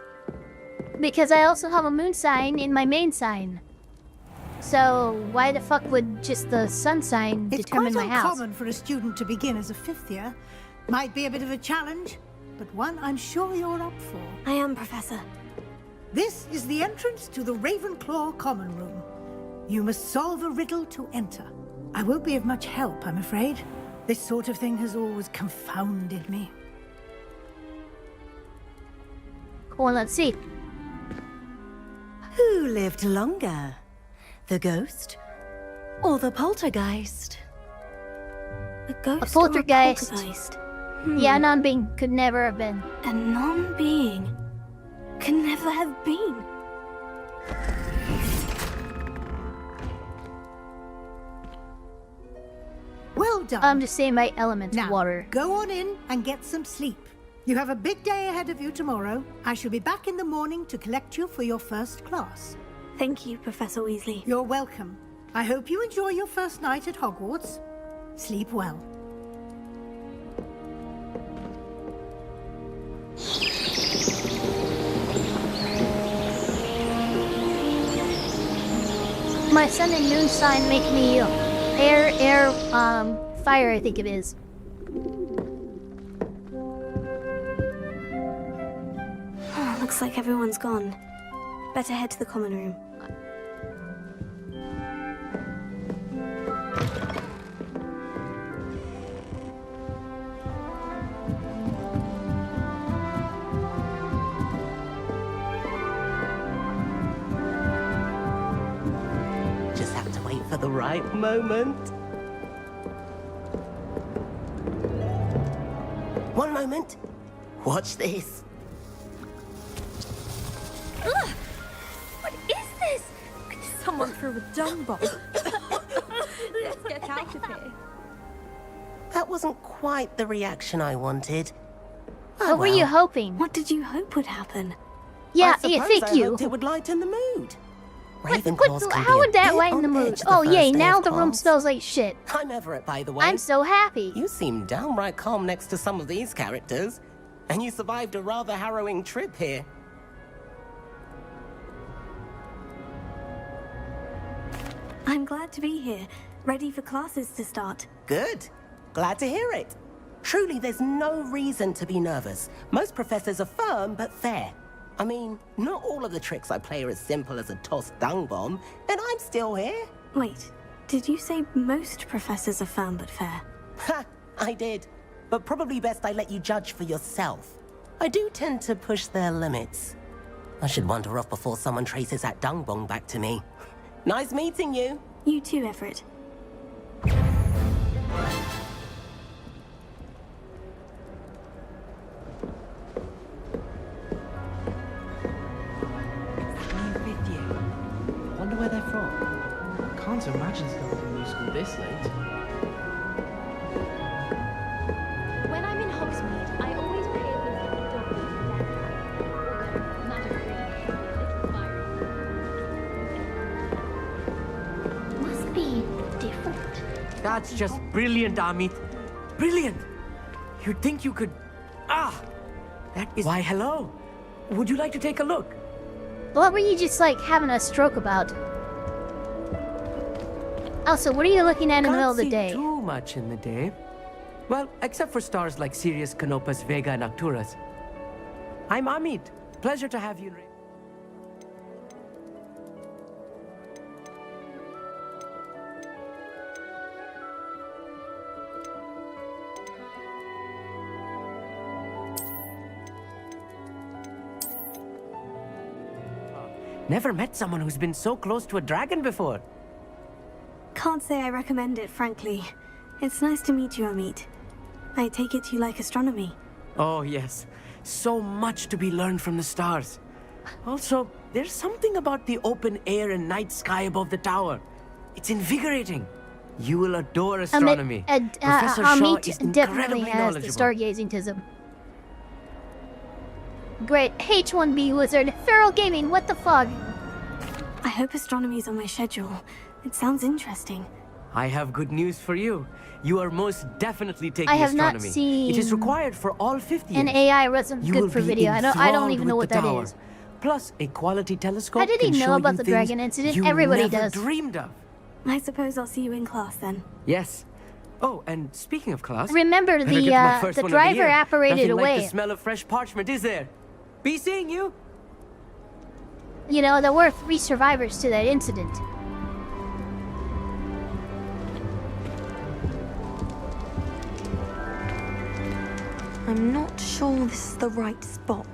Because I also have a moon sign in my main sign. So why the fuck would just the sun sign It's determine quite my house? uncommon for a student to begin as a fifth year. Might be a bit of a challenge, but one I'm sure you're up for. I am, Professor. This is the entrance to the Ravenclaw common room. You must solve a riddle to enter. I won't be of much help, I'm afraid. This sort of thing has always confounded me. Well, let's see. Who lived longer? The ghost or the poltergeist? A ghost A poltergeist. or a poltergeist? Yeah, non-being could never have been. A non-being could never have been. Well done. I'm just saying my element, Now, water. go on in and get some sleep. You have a big day ahead of you tomorrow. I shall be back in the morning to collect you for your first class. Thank you, Professor Weasley. You're welcome. I hope you enjoy your first night at Hogwarts. Sleep well. My sun and moon sign make me fire, I think it is. Looks like everyone's gone. Better head to the common room. Just have to wait for the right moment. One moment. Watch this. Ugh! What is this? Someone threw a dung bomb. Let's get out of here. That wasn't quite the reaction I wanted. What were you hoping? What did you hope would happen? Yeah, I yeah, thank suppose I you. hoped it would lighten the mood. How would that lighten the mood? Oh, yay, now the room smells like shit. I'm Everett, by the way. I'm so happy. You seem downright calm next to some of these characters. And you survived a rather harrowing trip here. I'm glad to be here, ready for classes to start. Good. Glad to hear it. Truly, there's no reason to be nervous. Most professors are firm but fair. I mean, not all of the tricks I play are as simple as a tossed dung bomb, and I'm still here. Wait, did you say most professors are firm but fair? Ha! I did. But probably best I let you judge for yourself. I do tend to push their limits. I should wander off before someone traces that dung bomb back to me. Nice meeting you. You too, Everett. Wonder where they're from. Can't imagine starting a new school this late. When I'm in Hogsmeade, I always pay a visit to Dobby and Magic Green. Must be different. That's just brilliant, Amit. Brilliant! You'd think you could... Ah! That is... Why, hello. Would you like to take a look? What were you just like having a stroke about? Also, what are you looking at in the middle of the day? Can't see too much in the day. Well, except for stars like Sirius, Canopus, Vega, and Arcturus. I'm Amit. Pleasure to have you. Never met someone who's been so close to a dragon before. Can't say I recommend it, frankly. It's nice to meet you, Amit. I take it you like astronomy. Oh, yes. So much to be learned from the stars. Also, there's something about the open air and night sky above the tower. It's invigorating. You will adore astronomy. Professor Shaw is Amit definitely incredibly has the knowledgeable. stargazing-tism. Great. H1B wizard. Feral Gaming, what the fuck? I hope astronomy's on my schedule. It sounds interesting. I have good news for you. You are most definitely taking I have not astronomy. seen It is required for all 50 an years. AI resin You will good for be video. I don't enthralled even know with what the that tower. is. Plus, a quality telescope How did he can know show about you the things dragon incident? you Everybody never does. dreamed of. I suppose I'll see you in class then. Yes. Oh, and speaking of class, Remember, better get to my the first one of driver year. apparated Nothing away. like the smell of fresh parchment, is there? Be seeing you. You know, there were 3 survivors to that incident. I'm not sure this is the right spot.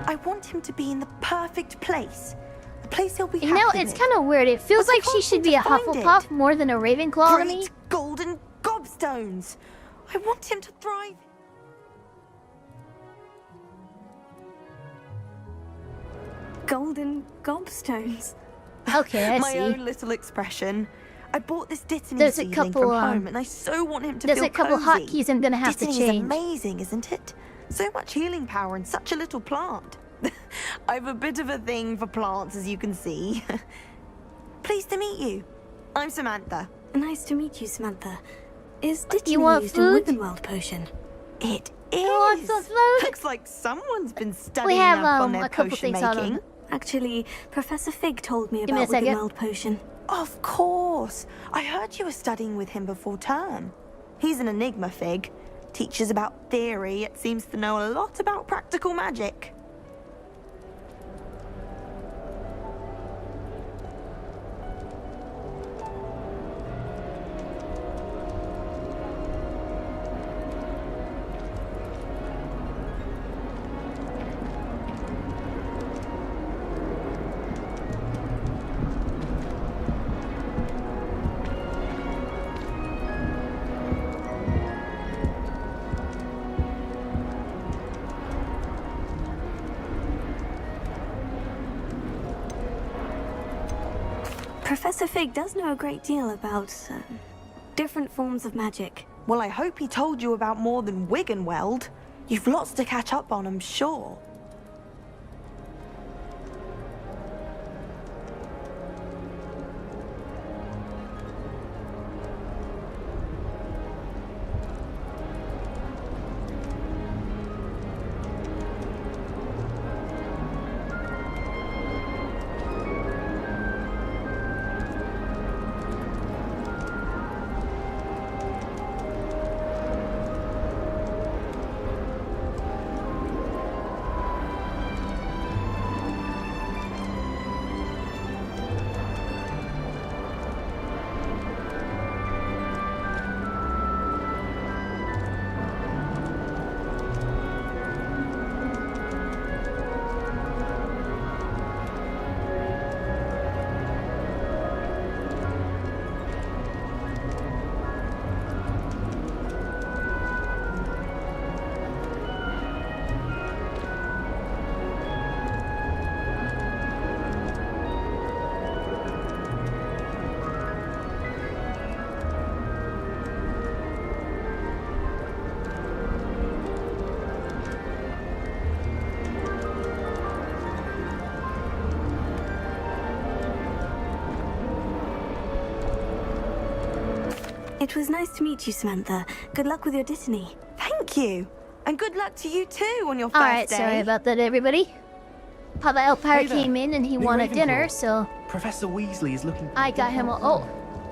I want him to be in the perfect place. A place he'll be happy You know, it's kind of weird. It feels But I like she can't should seem be a to find Hufflepuff it. more than a Ravenclaw to me. Great golden gobstones. I want him to thrive. Golden gobstones. Okay, I My see. own little expression. I bought this Dittany There's a seedling couple, from home, and I so want him to there's feel a couple cozy. hotkeys I'm gonna have to Dittany's change. amazing, isn't it? So much healing power in such a little plant. I've a bit of a thing for plants, as you can see. Pleased to meet you. I'm Samantha. Nice to meet you, Samantha. Is You Dittany want used food? in Withenweld potion? It You want is. some food? Looks like someone's been We studying have up on their a couple potion things on making. them. Actually, Professor Fig told me Give me a about second. Withenweld potion. Of course. I heard you were studying with him before term. He's an enigma, Fig. Teaches about theory, it seems to know a lot about practical magic. Professor Fig does know a great deal about different forms of magic. Well, I hope he told you about more than Wiggenweld. You've lots to catch up on, I'm sure. It was nice to meet you, Samantha. Good luck with your Dittany. Thank you. And good luck to you too on your first Alright, day. sorry about that, everybody. Papa Elfpire came in and he wanted dinner, so Professor Weasley is looking. I got him a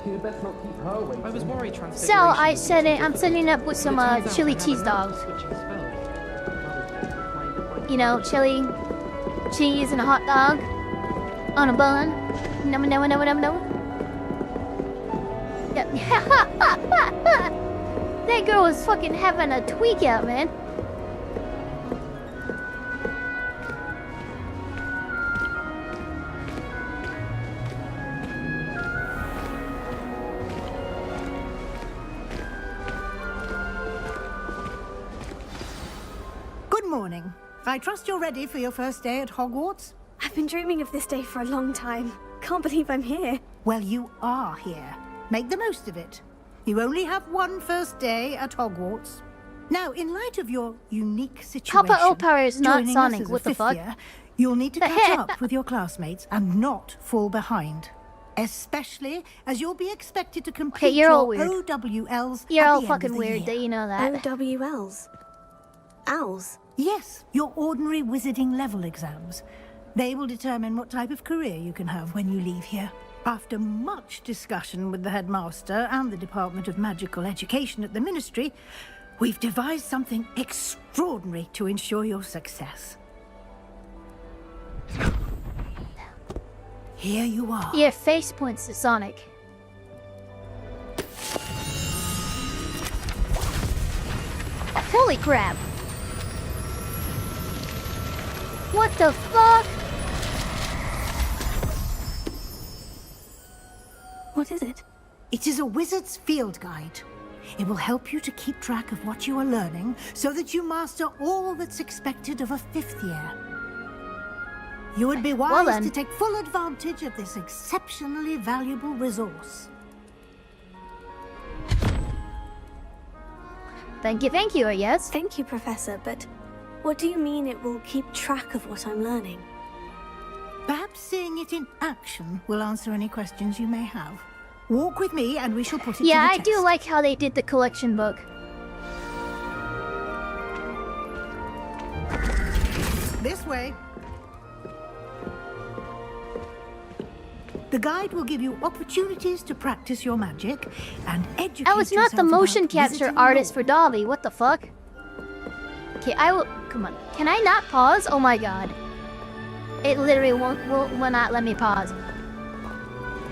You best not keep her waiting. I was worried So I said I'm setting up with some chili cheese dogs. You know, chili, cheese, and a hot dog on a bun. Num. Yep. That girl was fucking having a tweak out, man. Good morning. I trust you're ready for your first day at Hogwarts? I've been dreaming of this day for a long time. Can't believe I'm here. Well, you are here. Make the most of it. You only have one first day at Hogwarts. Now, in light of your unique situation, Papa Elfpire is not joining us Sonic, as a what the fifth fuck? year, you'll need to catch up with your classmates and not fall behind. Especially as you'll be expected to complete you're all your weird. OWLs You're at all the end fucking of the weird, year. do you know that? OWLs? Owls? Yes, your ordinary wizarding level exams. They will determine what type of career you can have when you leave here. After much discussion with the headmaster and the Department of Magical Education at the Ministry, we've devised something extraordinary to ensure your success. Here you are. Your face points to Sonic. Holy crap! What the fuck? What is it? It is a wizard's field guide. It will help you to keep track of what you are learning so that you master all that's expected of a fifth year. You would be wise to take full advantage of this exceptionally valuable resource. Thank you, yes? Thank you, Professor, but what do you mean it will keep track of what I'm learning? Perhaps seeing it in action will answer any questions you may have. Walk with me and we shall put it Yeah, to the I do test. like how they did the collection book. This way. The guide will give you opportunities to practice your magic and educate Oh, it's not the yourself motion about capture visiting artist lore. for Dobby. What the fuck? Okay, I will. Come on. Can I not pause? Oh my god. It literally will not let me pause.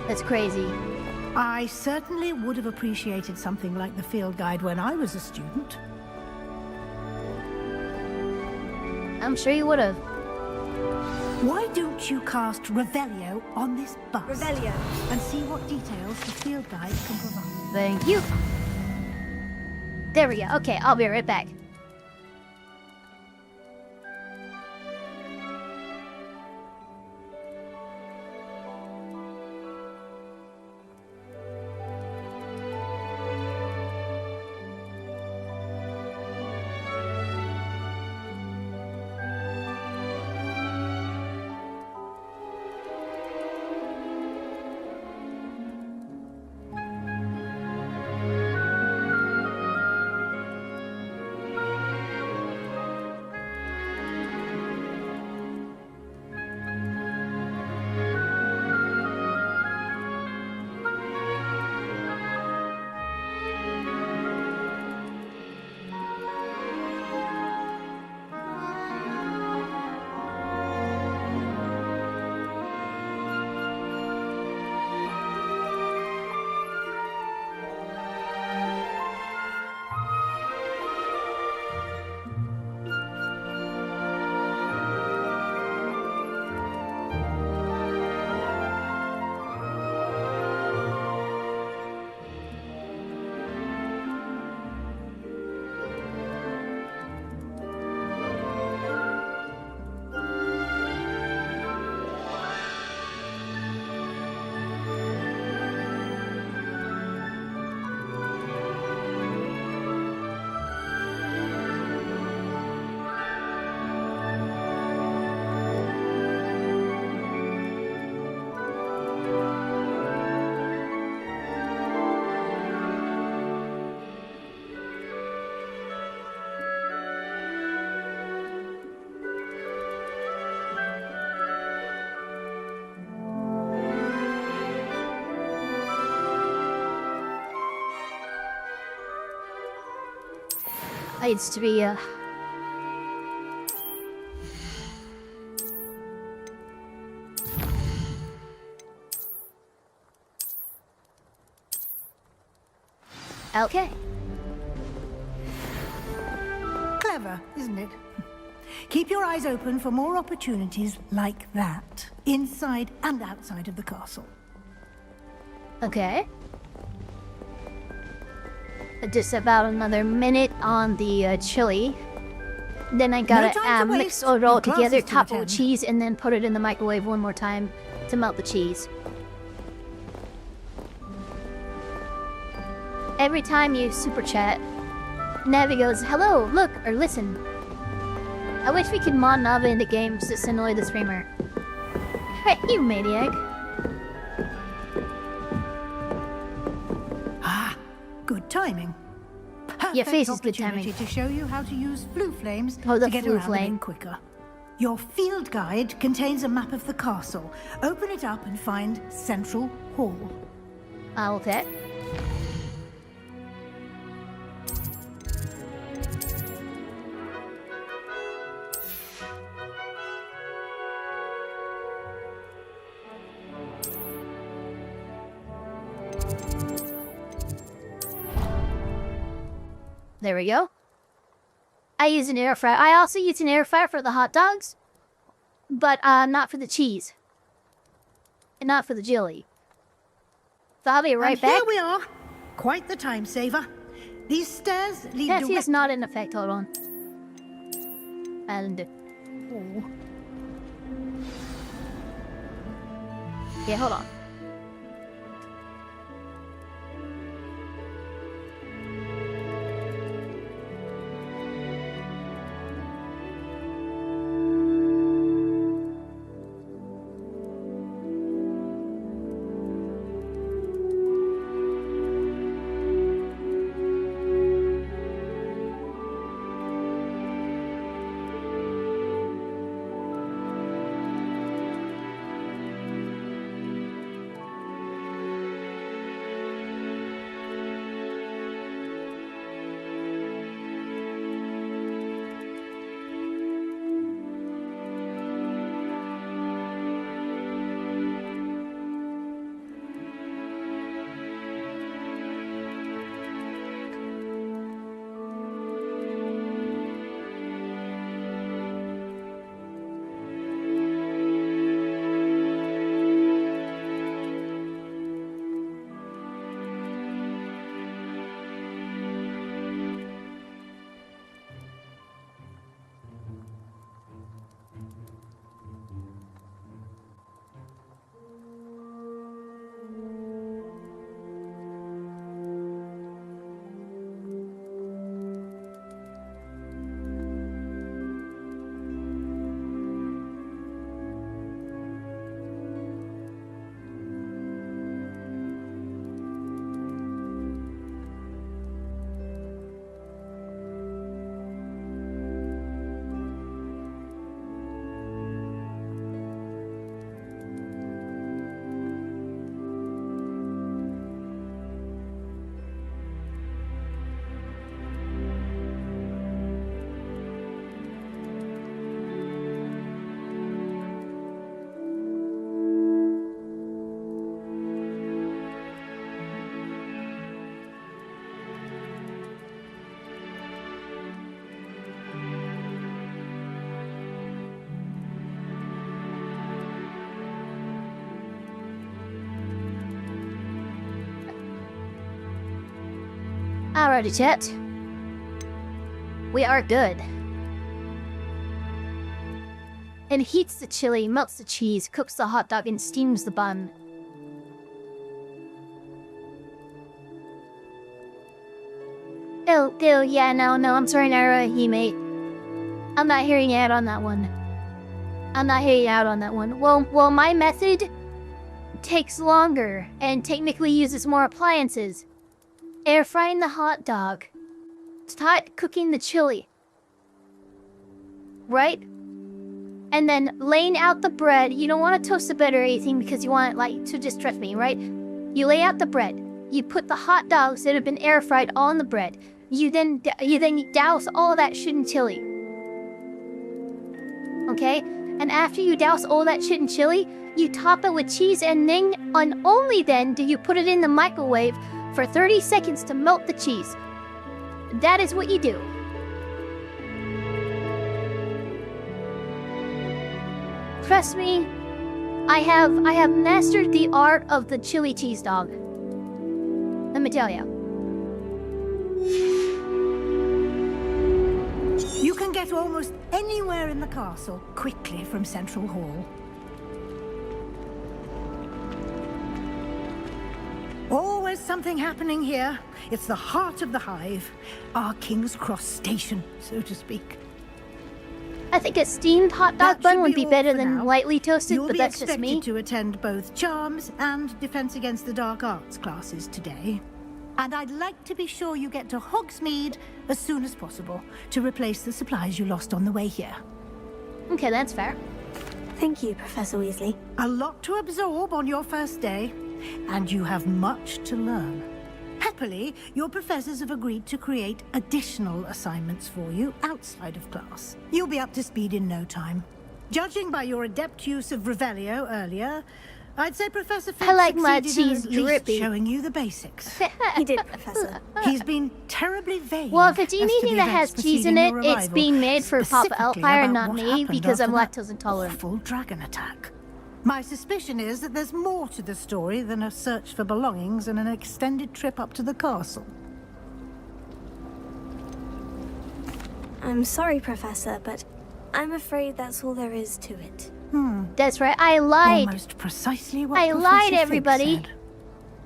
That's crazy. I certainly would have appreciated something like the field guide when I was a student. I'm sure you would have. Why don't you cast Revelio on this bust? Revelio. And see what details the field guide can provide. Thank you. There we go. Okay, I'll be right back. I used to be okay. Clever, isn't it? Keep your eyes open for more opportunities like that, inside and outside of the castle. Okay. Just about another minute on the chili. Then I gotta time to mix waste. it all Your together, classes to top it with attend. cheese, and then put it in the microwave one more time to melt the cheese. Every time you super chat, Navi goes, hello, look, or listen. I wish we could mod Navi into games just to annoy the streamer. Hey, you maniac. Good timing. Your Perfect face is good timing. opportunity to show you how to use flue flames Oh, the to get flue around a flame. bit quicker. Your field guide contains a map of the castle. Open it up and find Central Hall. Okay. There we go. I use an air fryer. I also use an air fryer for the hot dogs, but not for the cheese. And not for the jelly. So I'll be right And back. here we are. Quite the time saver. These stairs lead Yeah, see, direct. it's not in effect. Hold on. And yeah, hold on. Alrighty, chat. We are good. And heats the chili, melts the cheese, cooks the hot dog, and steams the bun. Oh, yeah, no, I'm sorry, Naira, mate. I'm not hearing you out on that one. Well, my method takes longer and technically uses more appliances. Air frying the hot dog. Start cooking the chili. Right? And then laying out the bread. You don't want to toast the bread or anything because you want it like to just trust me, right? You lay out the bread. You put the hot dogs that have been air fried on the bread. You then douse all that shit in chili. Okay? And after you douse all that shit in chili, you top it with cheese, and then only then do you put it in the microwave for 30 seconds to melt the cheese. That is what you do. Trust me, I have mastered the art of the chili cheese dog. Let me tell you. You can get almost anywhere in the castle quickly from Central Hall. Always something happening here. It's the heart of the hive. Our King's Cross station, so to speak. I think a steamed hot dog bun would be better than lightly toasted, but that's just me. You'll be expected to attend both Charms and Defense Against the Dark Arts classes today. And I'd like to be sure you get to Hogsmeade as soon as possible to replace the supplies you lost on the way here. Okay, that's fair. Thank you, Professor Weasley. A lot to absorb on your first day, and you have much to learn. Happily, your professors have agreed to create additional assignments for you outside of class. You'll be up to speed in no time. Judging by your adept use of Revelio earlier, I'd say Professor Fig succeeded in at least showing you the basics. He did, Professor. He's been terribly vague. Well, if it's anything that has cheese in it, it's being made for Papa Elfpire and not me because I'm lactose intolerant. Full dragon attack. My suspicion is that there's more to the story than a search for belongings and an extended trip up to the castle. I'm sorry, Professor, but I'm afraid that's all there is to it. That's right, I lied. Almost precisely what I Professor lied, Fig everybody. said.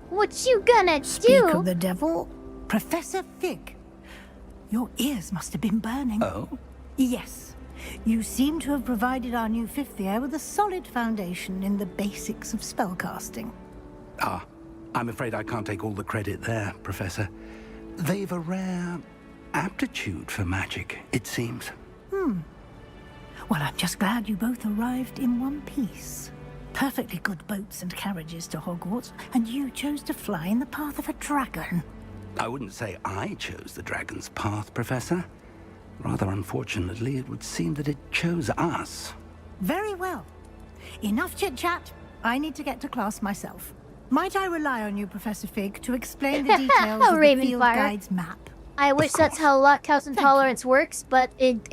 What you gonna Speak do? of the devil, Professor Fig. Your ears must have been burning. Oh? Yes. You seem to have provided our new fifth year with a solid foundation in the basics of spellcasting. Ah, I'm afraid I can't take all the credit there, Professor. They've a rare aptitude for magic, it seems. Well, I'm just glad you both arrived in one piece. Perfectly good boats and carriages to Hogwarts, and you chose to fly in the path of a dragon. I wouldn't say I chose the dragon's path, Professor. Rather unfortunately, it would seem that it chose us. Very well. Enough chit-chat. I need to get to class myself. Might I rely on you, Professor Fig, to explain the details of the Field Guide's map? I wish that's how lactose intolerance works, but it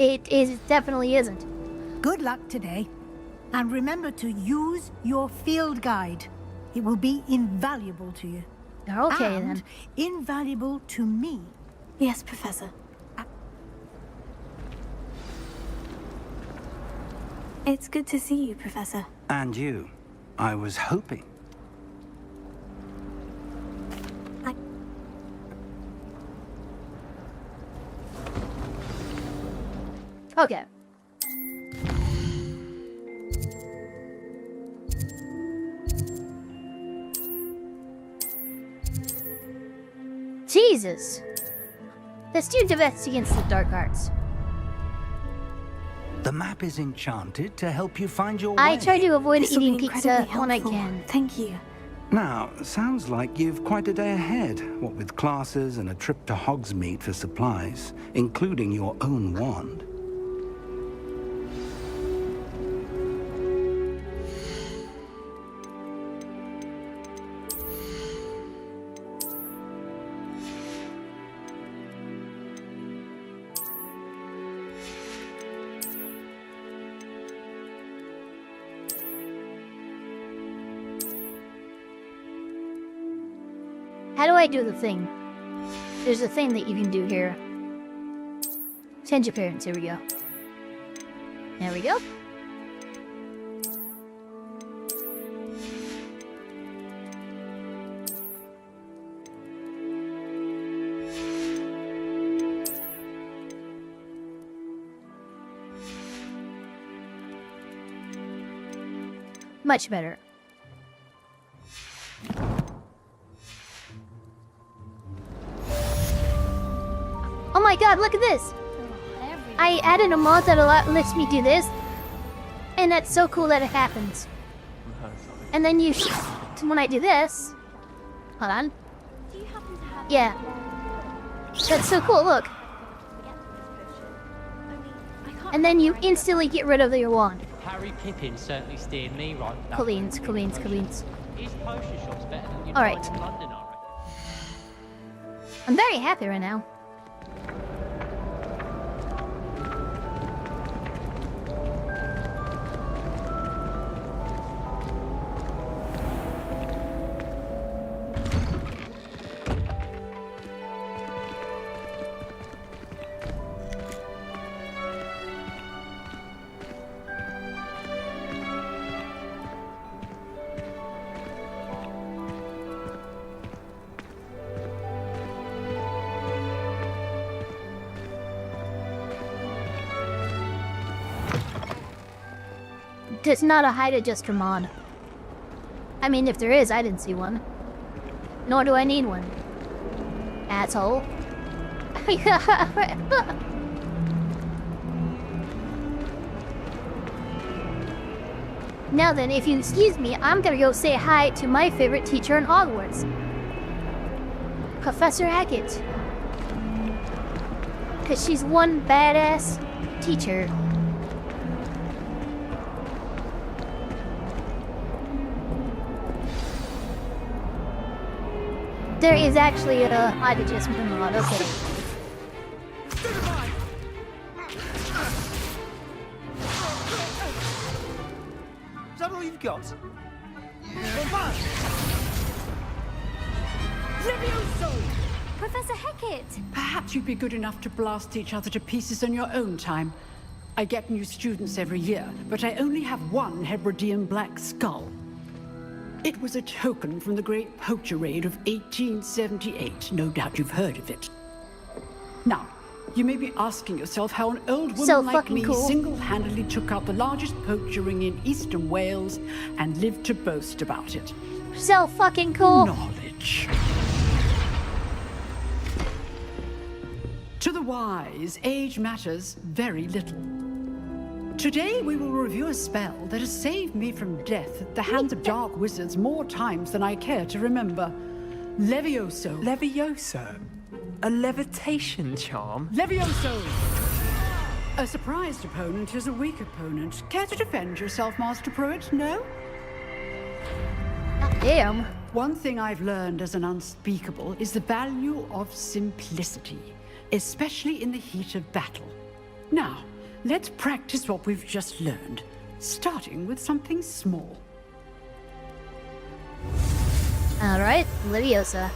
definitely isn't. Good luck today. And remember to use your field guide. It will be invaluable to you. Okay, and then. Invaluable to me. Yes, Professor. It's good to see you, Professor. And you. I was hoping. Okay. Jesus. Let's do Defense Against the Dark Arts. The map is enchanted to help you find your way. I try to avoid This will eating be pizza incredibly when I helpful. can. Thank you. Now, sounds like you've quite a day ahead, what with classes and a trip to Hogsmeade for supplies, including your own wand. How do I do the thing? There's a thing that you can do here. Change your parents. Here we go. There we go. Much better. Oh my god, look at this! I added a mod that lets me do this. And that's so cool that it happens. And then you when I do this... Hold on. Yeah. That's so cool, look. And then you instantly get rid of your wand. Harry Pippin certainly steered me right. Colleen's. His potion shop's better than you'd Alright. find in London, I reckon. I'm very happy right now. It's not a height adjuster mod. I mean, if there is, I didn't see one. Nor do I need one. Asshole. Now then, if you excuse me, I'm gonna go say hi to my favorite teacher in Hogwarts. Professor Hackett. Cause she's one badass teacher. There is actually a height adjustment mod, okay. Is that all you've got? Levioso! Professor Hackett! Perhaps you'd be good enough to blast each other to pieces in your own time. I get new students every year, but I only have one Hebridean black skull. It was a token from the Great Poacher Raid of 1878. No doubt you've heard of it. Now, you may be asking yourself how an old woman like me single-handedly took out the largest poacher ring in eastern Wales and lived to boast about it. So fucking cool. Knowledge. To the wise, age matters very little. Today we will review a spell that has saved me from death at the hands of dark wizards more times than I care to remember. Levioso. Levioso? A levitation charm? Levioso! A surprised opponent is a weak opponent. Care to defend yourself, Master Pruitt? No? Damn. One thing I've learned as an unspeakable is the value of simplicity, especially in the heat of battle. Now, let's practice what we've just learned, starting with something small. Alright, Leviosa.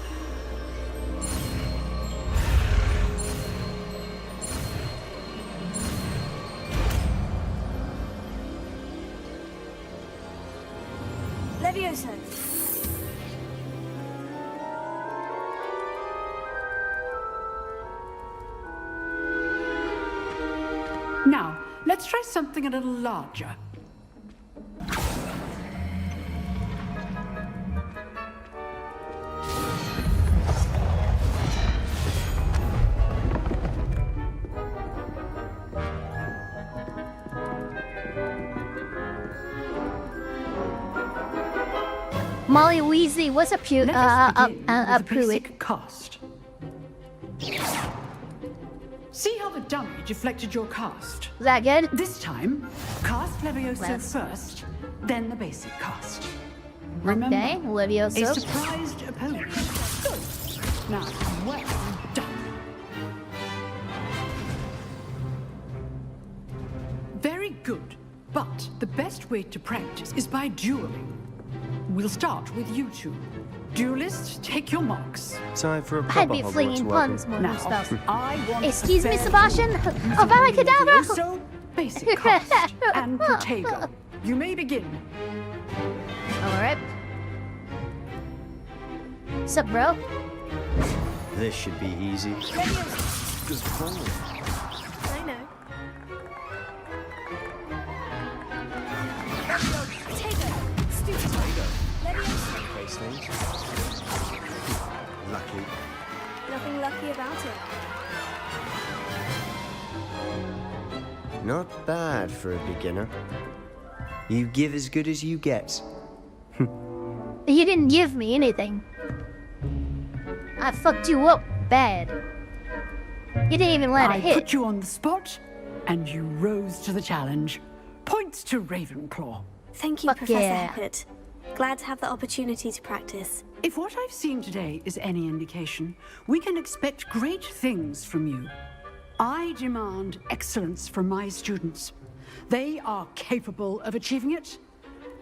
Leviosa. Now, let's try something a little larger. Molly Weasley, what's a Pruitt? Cast. See how the dummy deflected your cast? Is that good? This time, cast Levioso first, then the basic cast. Remember, Okay, Levioso. a surprised opponent. Good. Now, well done. Very good, but the best way to practice is by dueling. We'll start with you two. Duelists, take your marks. Time for a I'd proper be Hogwarts flinging puns more than Now, spells. I want Excuse me, a fair Sebastian? battle. Avada Kedavra! So, basic cast and Protego. You may begin. Alright. Sup, bro? This should be easy. Good call. I know. Face things. Lucky. Nothing lucky about it. Not bad for a beginner. You give as good as you get. You didn't give me anything. I fucked you up bad. You didn't even let I it hit. put you on the spot, and you rose to the challenge. Points to Ravenclaw. Thank you, Professor Hecat. Glad to have the opportunity to practice. If what I've seen today is any indication, we can expect great things from you. I demand excellence from my students. They are capable of achieving it,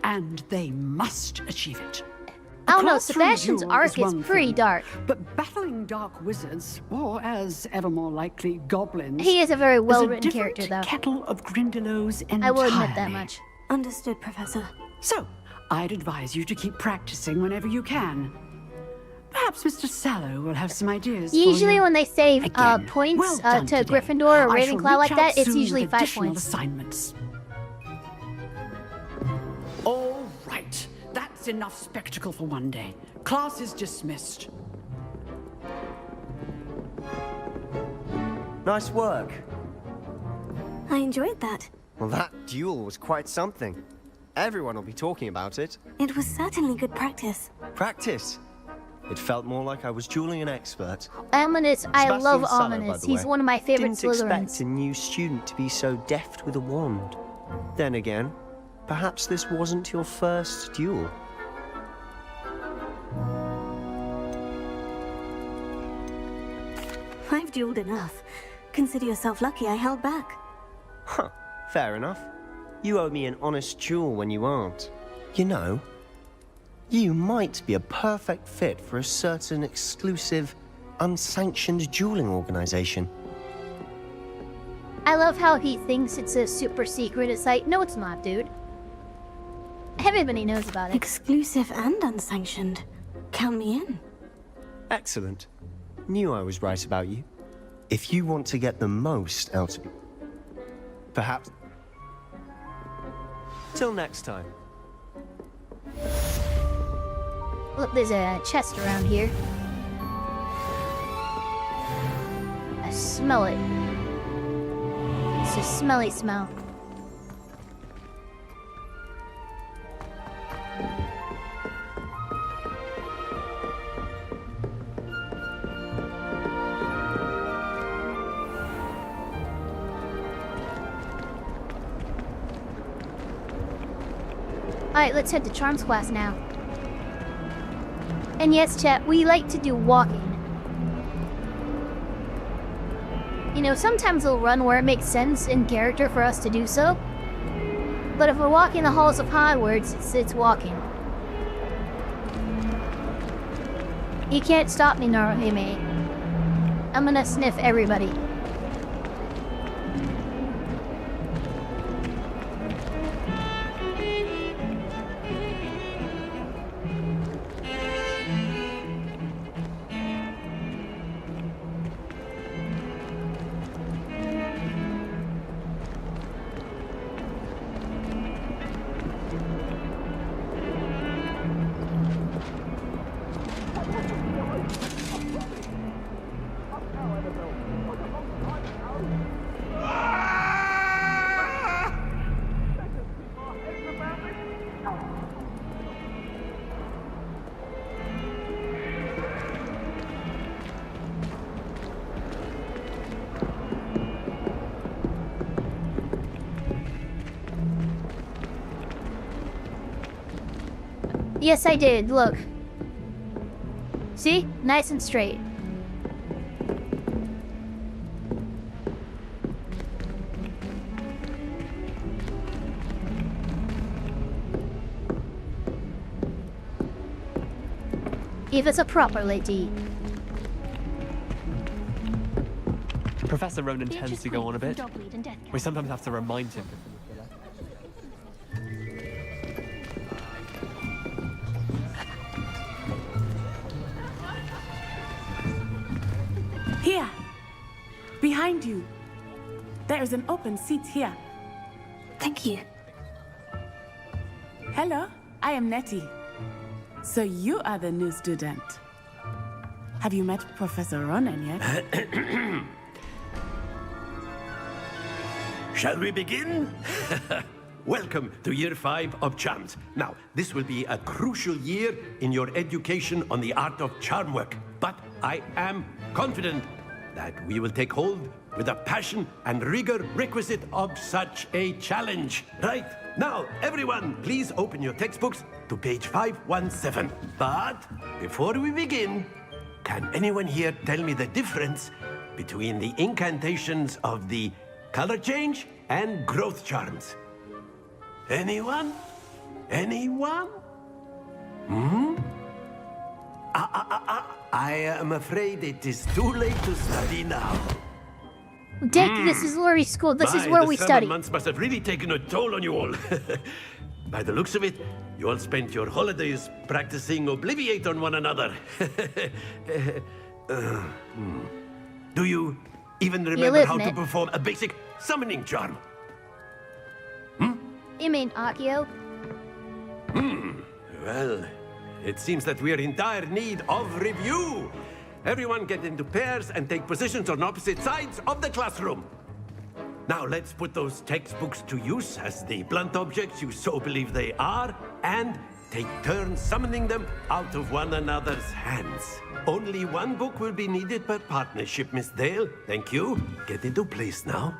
and they must achieve it. I don't know, Classroom Sebastian's duel arc is one pretty thing, dark. But battling dark wizards, or as ever more likely, goblins, He is a very is well-written different character, though. kettle of Grindylows entirely. I will admit that much. Understood, Professor. So, I'd advise you to keep practicing whenever you can. Perhaps Mr. Sallow will have some ideas. Usually for you. when they save Again, points well done to today. Gryffindor or I shall Ravenclaw like reach that, out it's soon usually with 5 additional points. assignments. All right, that's enough spectacle for one day. Class is dismissed. Nice work. I enjoyed that. Well, that duel was quite something. Everyone will be talking about it. It was certainly good practice. Practice. It felt more like I was dueling an expert. Ominous, I Sebastian love Sallow, by Ominous. the He's way, one of my favorite didn't expect Slytherins. a new student to be so deft with a wand. Then again, perhaps this wasn't your first duel. I've dueled enough. Consider yourself lucky I held back. Huh, fair enough. You owe me an honest duel when you aren't. You know, you might be a perfect fit for a certain exclusive, unsanctioned dueling organization. I love how he thinks it's a super secret. It's like, no, it's not, dude. Everybody knows about it. Exclusive and unsanctioned. Count me in. Excellent. Knew I was right about you. If you want to get the most out of it, perhaps... Till next time. Look, there's a chest around here. I smell it. It's a smelly smell. Alright, let's head to Charms class now. And yes, chat, we like to do walking. You know, sometimes we'll run where it makes sense in character for us to do so. But if we're walking the halls of Hogwarts, it's walking. You can't stop me, Naruhime. I'm gonna sniff everybody. Yes, I did. Look. See? Nice and straight. if it's a proper lady. Professor Ronan tends to go on a bit. We sometimes have to remind him. Here, behind you. There is an open seat here. Thank you. Hello, I am Nettie. So you are the new student. Have you met Professor Ronan yet? Shall we begin? Welcome to Year 5 of Charms. Now, this will be a crucial year in your education on the art of charm work. But I am confident that we will take hold with the passion and rigor requisite of such a challenge. Right? Now, everyone, please open your textbooks to page 517. But before we begin, can anyone here tell me the difference between the incantations of the color change and growth charms? Anyone? Anyone? I am afraid it is too late to study now. Dick, this is Lori's school. This is where we The study. summer months must have really taken a toll on you all. By the looks of it, you all spent your holidays practicing Obliviate on one another. Do you even remember how to perform a basic summoning charm? You mean Akio? Well, it seems that we are in dire need of review. Everyone get into pairs and take positions on opposite sides of the classroom. Now let's put those textbooks to use as the blunt objects you so believe they are, and take turns summoning them out of one another's hands. Only one book will be needed per partnership, Miss Dale. Thank you. Get into place now.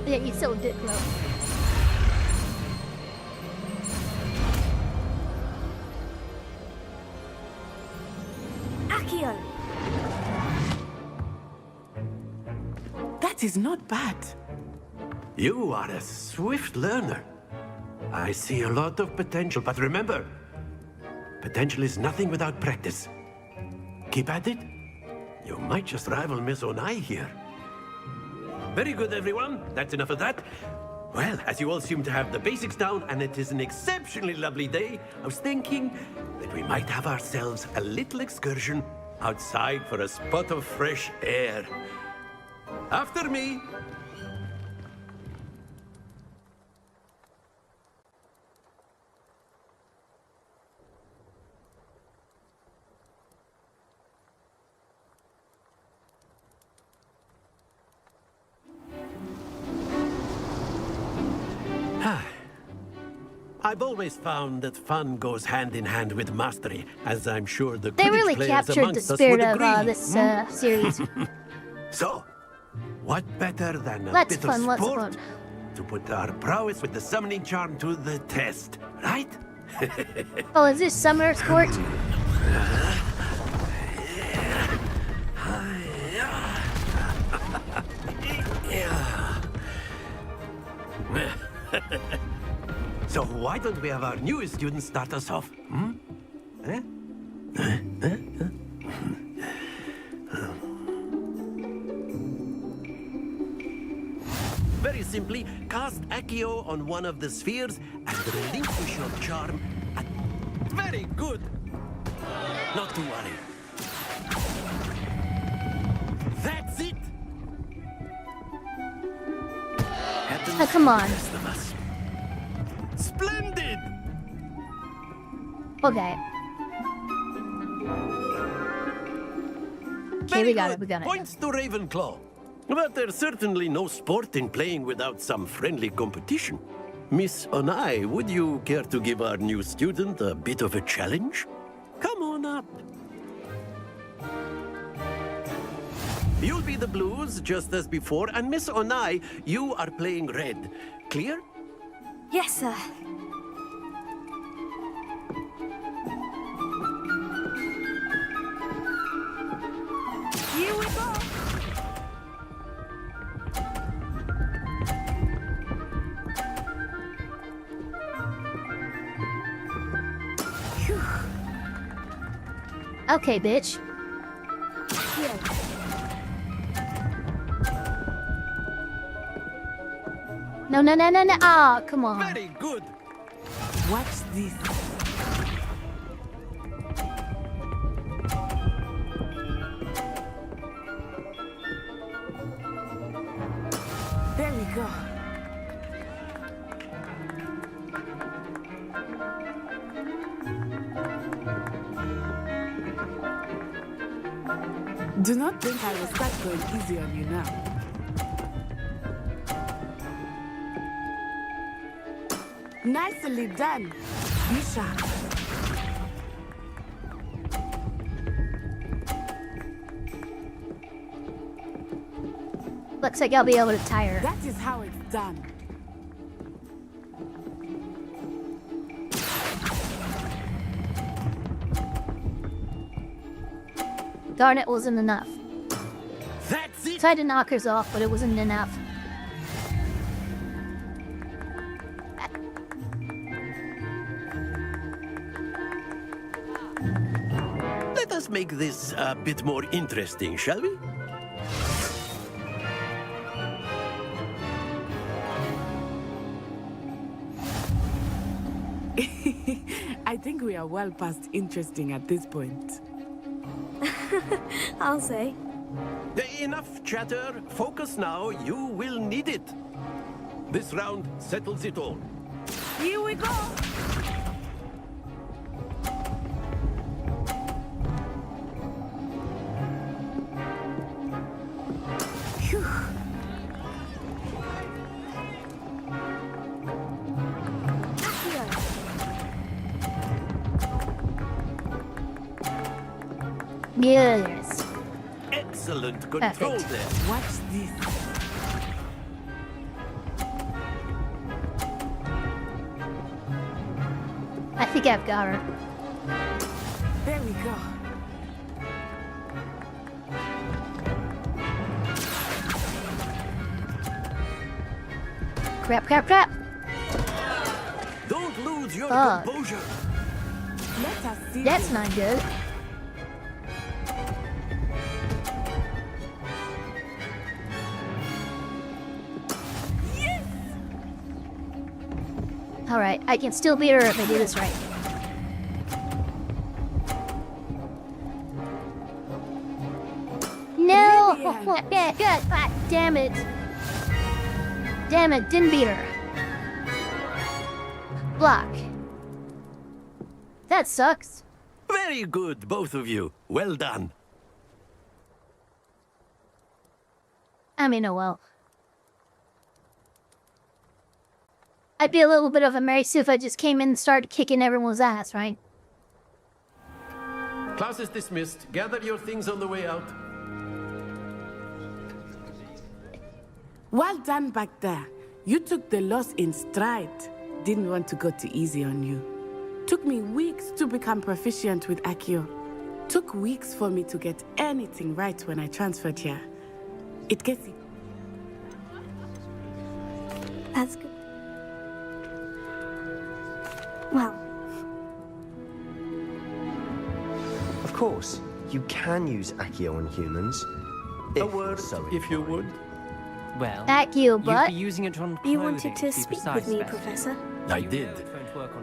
Yeah, you so did, bro. Akio! That is not bad. You are a swift learner. I see a lot of potential, but remember, potential is nothing without practice. Keep at it. You might just rival Miss Onai here. Very good, everyone. That's enough of that. Well, as you all seem to have the basics down, and it is an exceptionally lovely day, I was thinking that we might have ourselves a little excursion outside for a spot of fresh air. After me. I've always found that fun goes hand in hand with mastery, as I'm sure the They Quidditch really players captured amongst the us would spirit of agree. this series. So, what better than a Lots bit of fun, of lots of sport fun. to put our prowess with the summoning charm to the test, right? Oh, is this summer court? So why don't we have our newest student start us off? Eh? Very simply, cast Accio on one of the spheres and relinquish your charm. Very good. Not to worry. That's it. Oh, come on. Rest of us. Splendid. Okay. Okay, we got it, we got it. Points to Ravenclaw. But there's certainly no sport in playing without some friendly competition. Miss Onai, would you care to give our new student a bit of a challenge? Come on up. You'll be the blues, just as before, and Miss Onai, you are playing red. Clear? Yes, sir. Here we go. Okay, bitch. No, no, no, no, no. Ah, come on. Very good. Watch this. There we go. Do not think I will start going easy on you now. Nicely done, Misha. Looks like I'll be able to tie her. That is how it's done. Darn, it wasn't enough. That's it. Tried to knock hers off, but it wasn't enough. Let us make this a bit more interesting, shall we? I think we are well past interesting at this point. I'll say. Enough chatter. Focus now. You will need it. This round settles it all. Here we go. Phew. Yes. Excellent control Perfect. there. Watch this. I think I've got her. There we go. Crap, crap, crap. Don't lose your Fuck. composure. Let us see. That's this. not good. Alright, I can still beat her if I do this right. No! Brilliant. God damn it. Damn it, didn't beat her. Block. That sucks. Very good, both of you. Well done. I mean, oh well. I'd be a little bit of a Mary Sue if I just came in and started kicking everyone's ass, right? Class is dismissed. Gather your things on the way out. Well done back there. You took the loss in stride. Didn't want to go too easy on you. Took me weeks to become proficient with Accio. Took weeks for me to get anything right when I transferred here. It gets it. That's good. Well, Of course, you can use Accio on humans. A word, if you would. Well, Accio, you'd but be using it on you clothing, wanted to be speak precise, with me, Beth. Professor. I did.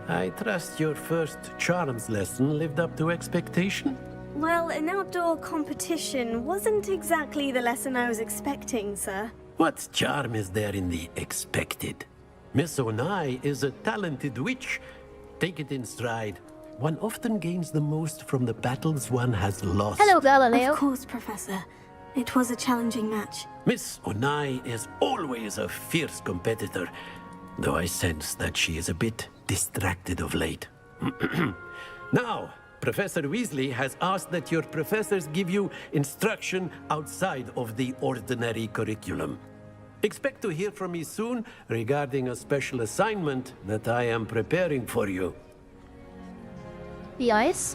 I trust your first charms lesson lived up to expectation. Well, an outdoor competition wasn't exactly the lesson I was expecting, sir. What charm is there in the expected? Miss Onai is a talented witch. Take it in stride. One often gains the most from the battles one has lost. hello, Galileo. Of course, Professor. It was a challenging match. Miss Onai is always a fierce competitor, though I sense that she is a bit distracted of late. Now, Professor Weasley has asked that your professors give you instruction outside of the ordinary curriculum. Expect to hear from me soon regarding a special assignment that I am preparing for you. The ice?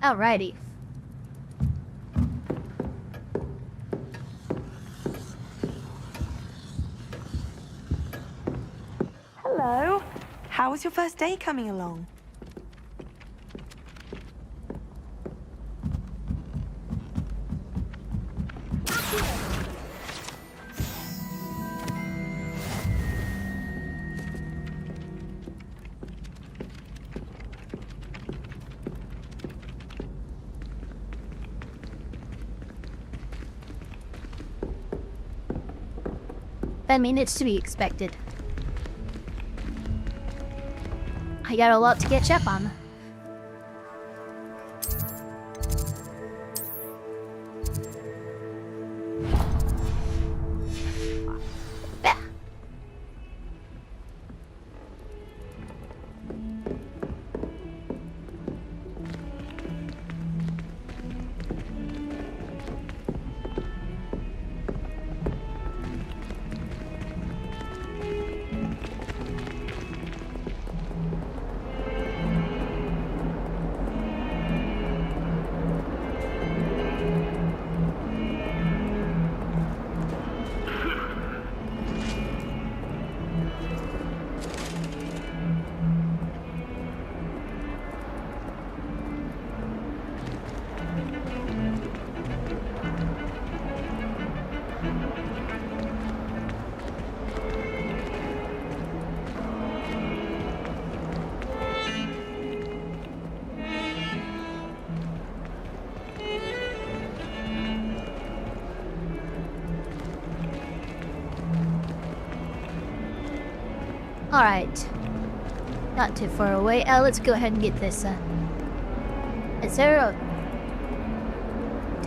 Alrighty. Hello. How was your first day coming along? I mean, it's to be expected. I got a lot to catch up on. Alright. Not too far away. Let's go ahead and get this. Is there a...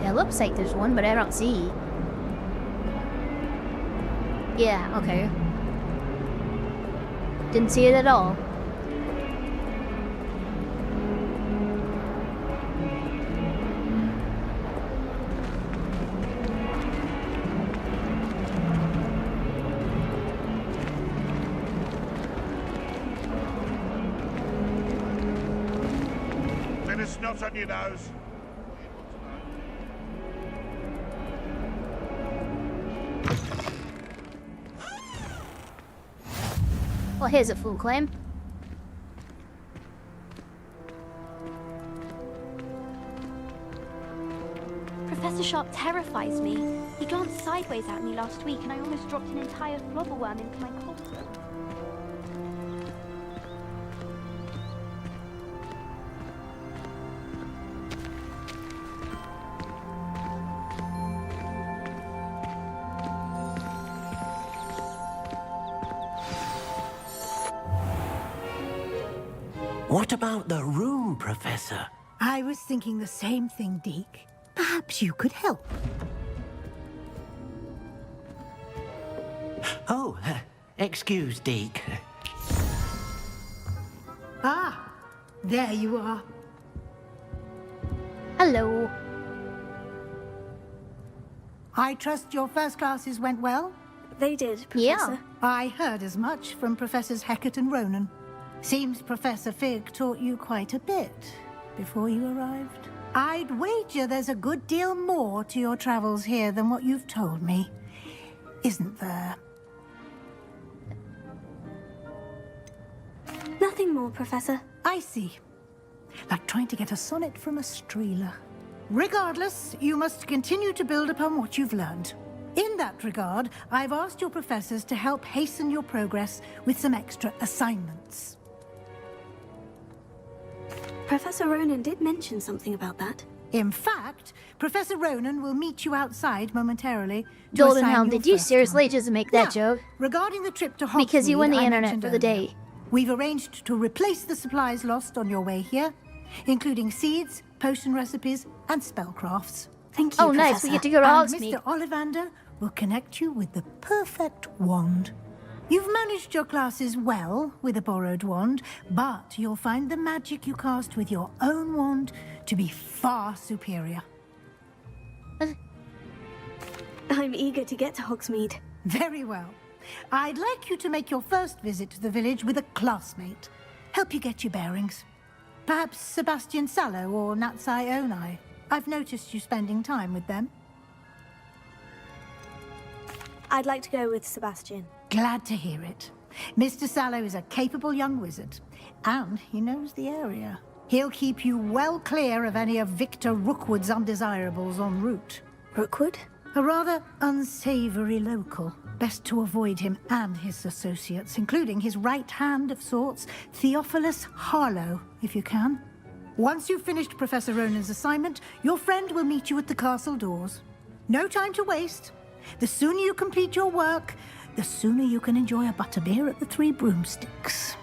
It looks like there's one, but I don't see. Yeah, okay. Didn't see it at all. Not on your nose. Well, here's a full claim. Professor Sharp terrifies me. He glanced sideways at me last week and I almost dropped an entire flobberworm into my costume. What about the room, Professor? I was thinking the same thing, Deke. Perhaps you could help. Oh, excuse, Deke. Ah, there you are. Hello. I trust your first classes went well? They did, Professor. Yeah. I heard as much from Professors Hecat and Ronan. Seems Professor Fig taught you quite a bit before you arrived. I'd wager there's a good deal more to your travels here than what you've told me. Isn't there? Nothing more, Professor. I see. Like trying to get a sonnet from a streeler. Regardless, you must continue to build upon what you've learned. In that regard, I've asked your professors to help hasten your progress with some extra assignments. Professor Ronan did mention something about that. In fact, Professor Ronan will meet you outside momentarily. Golden Helm, did you seriously just make that joke? Regarding the trip to Hogwarts, Because you won the internet for the day. We've arranged to replace the supplies lost on your way here, including seeds, potion recipes, and spellcrafts. Thank you, Oh, nice. We get to go to And Hogsmeade. Mr. Ollivander will connect you with the perfect wand. You've managed your classes well with a borrowed wand, but you'll find the magic you cast with your own wand to be far superior. I'm eager to get to Hogsmeade. Very well. I'd like you to make your first visit to the village with a classmate. Help you get your bearings. Perhaps Sebastian Sallow or Natsai Onai. I've noticed you spending time with them. I'd like to go with Sebastian. Glad to hear it. Mr. Sallow is a capable young wizard, and he knows the area. He'll keep you well clear of any of Victor Rookwood's undesirables en route. Rookwood? A rather unsavory local. Best to avoid him and his associates, including his right hand of sorts, Theophilus Harlow, if you can. Once you've finished Professor Ronan's assignment, your friend will meet you at the castle doors. No time to waste. The sooner you complete your work, the sooner you can enjoy a butterbeer at the Three Broomsticks.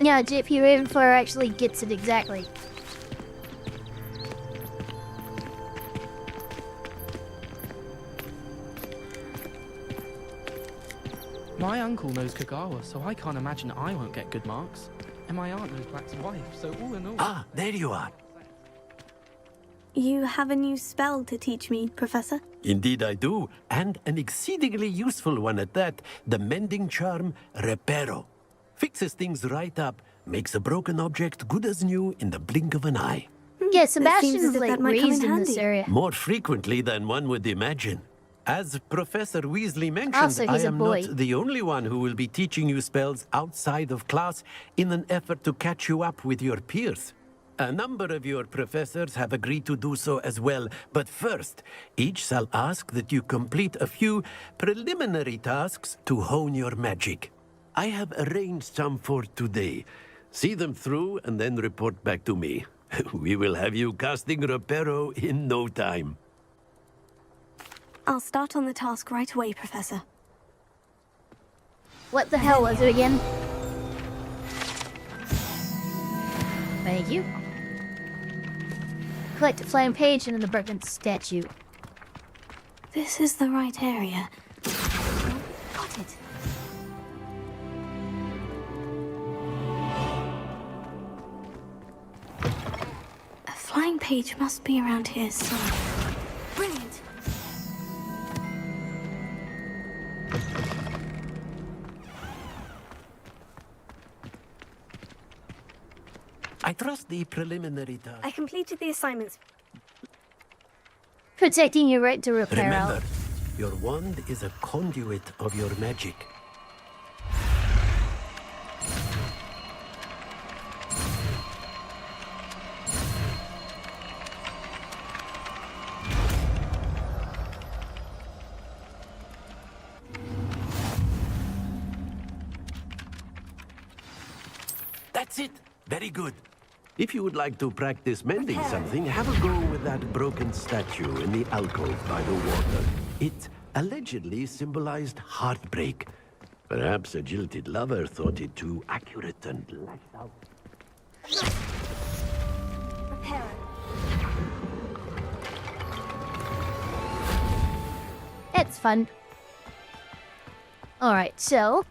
Yeah, JP Ravenfire actually gets it exactly. My uncle knows Kagawa, so I can't imagine I won't get good marks. And my aunt knows Black's wife, so all in all... Ah, there you are. You have a new spell to teach me, Professor? Indeed I do, and an exceedingly useful one at that. The mending charm, Reparo. Fixes things right up, makes a broken object good as new in the blink of an eye. Yeah, Sebastian's like raised in this area. More frequently than one would imagine. As Professor Weasley mentioned, Also, I he's a am boy. not the only one who will be teaching you spells outside of class in an effort to catch you up with your peers. A number of your professors have agreed to do so as well, but first, each shall ask that you complete a few preliminary tasks to hone your magic. I have arranged some for today. See them through and then report back to me. We will have you casting Reparo in no time. I'll start on the task right away, Professor. What the hell was it again? Thank you. Collect a flying page and the broken statue. This is the right area. Got it. A flying page must be around here somewhere. Brilliant! I trust the preliminary task. I completed the assignments. Protecting your right to repair Remember, out. your wand is a conduit of your magic. That's it. Very good. If you would like to practice mending something, have a go with that broken statue in the alcove by the water. It allegedly symbolized heartbreak. Perhaps a jilted lover thought it too accurate and lashed out. It's fun. Alright, so...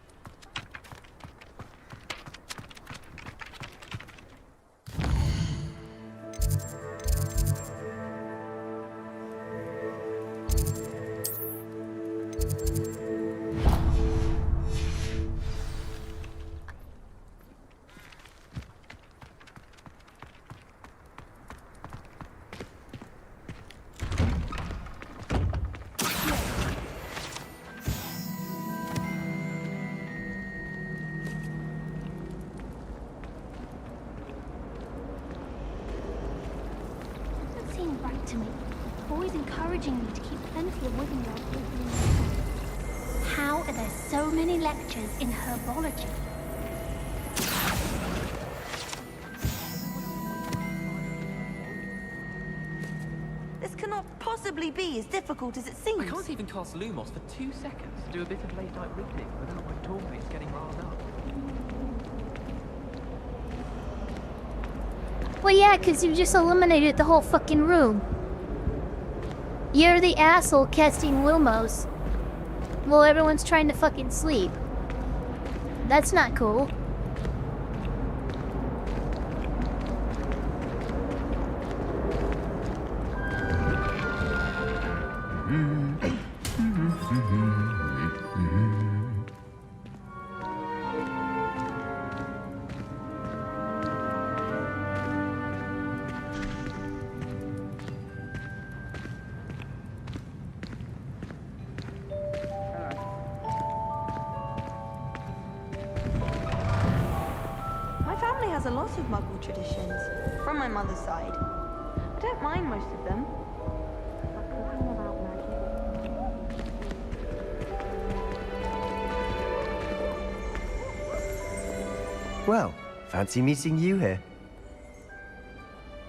Doesn't seem right to me. Always encouraging me to keep plenty of wooden work with me. How are there so many lectures in herbology? This cannot possibly be as difficult as it seems. I can't even cast Lumos for 2 seconds to do a bit of late-night reading without my toolmates getting riled up. Well, yeah, because you just eliminated the whole fucking room. You're the asshole casting Lumos while everyone's trying to fucking sleep. That's not cool. My family has a lot of Muggle traditions, from my mother's side. I don't mind most of them. Like cooking without magic. Well, fancy meeting you here.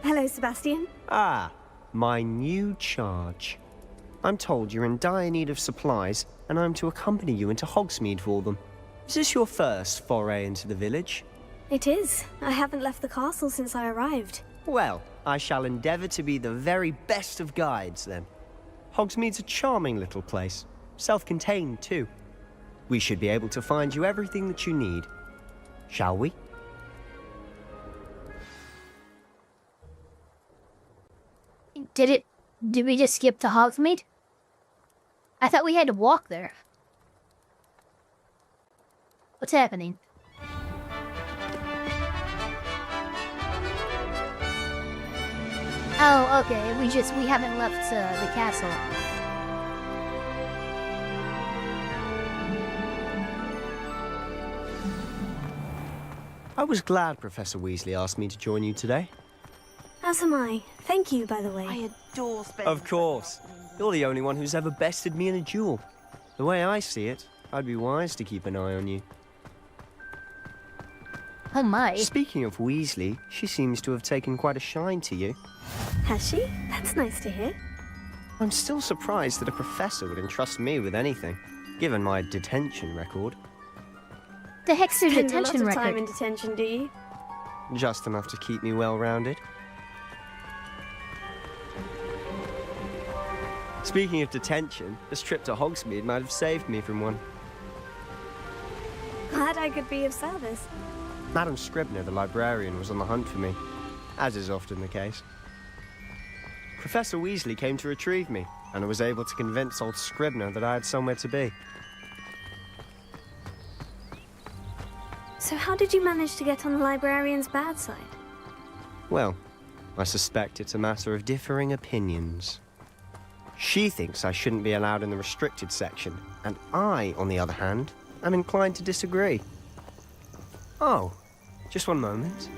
Hello, Sebastian. Ah, my new charge. I'm told you're in dire need of supplies, and I'm to accompany you into Hogsmeade for them. Is this your first foray into the village? It is. I haven't left the castle since I arrived. Well, I shall endeavour to be the very best of guides, then. Hogsmeade's a charming little place. Self-contained, too. We should be able to find you everything that you need. Shall we? Did we just skip to Hogsmeade? I thought we had to walk there. What's happening? Oh, okay. We haven't left the castle. I was glad Professor Weasley asked me to join you today. As am I. Thank you, by the way. I adore spending... Of course. You're the only one who's ever bested me in a duel. The way I see it, I'd be wise to keep an eye on you. Oh my. Speaking of Weasley, she seems to have taken quite a shine to you. Has she? That's nice to hear. I'm still surprised that a professor would entrust me with anything, given my detention record. The heck's your Spend detention a lot record? of time in detention, do you? Just enough to keep me well-rounded. Speaking of detention, this trip to Hogsmeade might have saved me from one. Glad I could be of service. Madam Scribner, the librarian, was on the hunt for me, as is often the case. Professor Weasley came to retrieve me, and I was able to convince old Scribner that I had somewhere to be. So how did you manage to get on the librarian's bad side? Well, I suspect it's a matter of differing opinions. She thinks I shouldn't be allowed in the restricted section, and I, on the other hand, am inclined to disagree. Oh, just one moment.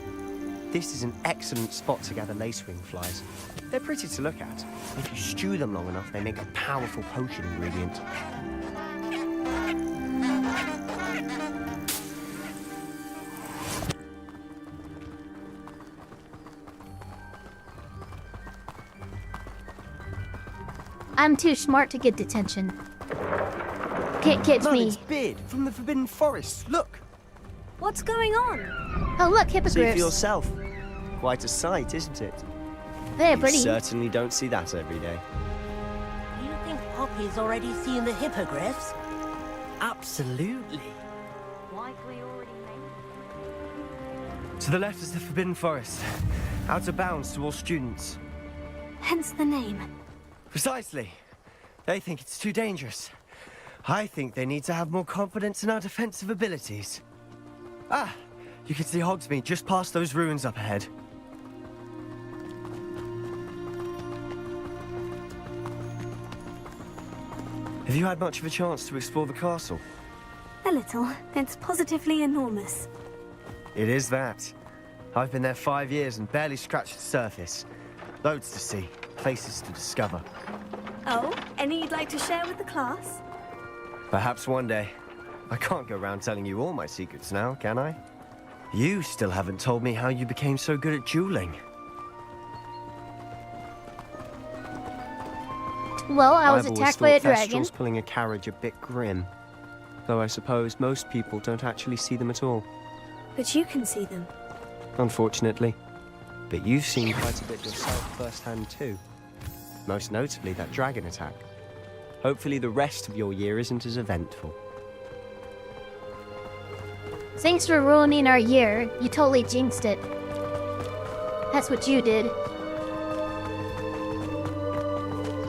This is an excellent spot to gather lacewing flies. They're pretty to look at. If you stew them long enough, they make a powerful potion ingredient. I'm too smart to get detention. Can't catch me. Merlin's beard from the Forbidden Forest. Look. What's going on? Oh, look, See hippogriffs. for yourself. Quite a sight, isn't it? They're You pretty. certainly don't see that every day. You think Poppy's already seen the hippogriffs? Absolutely. Likely already made. To the left is the Forbidden Forest. Out of bounds to all students. Hence the name. Precisely. They think it's too dangerous. I think they need to have more confidence in our defensive abilities. Ah, you can see Hogsmeade just past those ruins up ahead. Have you had much of a chance to explore the castle? A little. It's positively enormous. It is that. I've been there 5 years and barely scratched the surface. Loads to see, places to discover. Oh, any you'd like to share with the class? Perhaps one day. I can't go around telling you all my secrets now, can I? You still haven't told me how you became so good at dueling. Well, I was I've always attacked by a thought dragon. Thestrals pulling a carriage a bit grim. Though I suppose most people don't actually see them at all. But you can see them. Unfortunately. But you've seen quite a bit yourself firsthand too. Most notably that dragon attack. Hopefully the rest of your year isn't as eventful. Thanks for ruining our year. You totally jinxed it. That's what you did.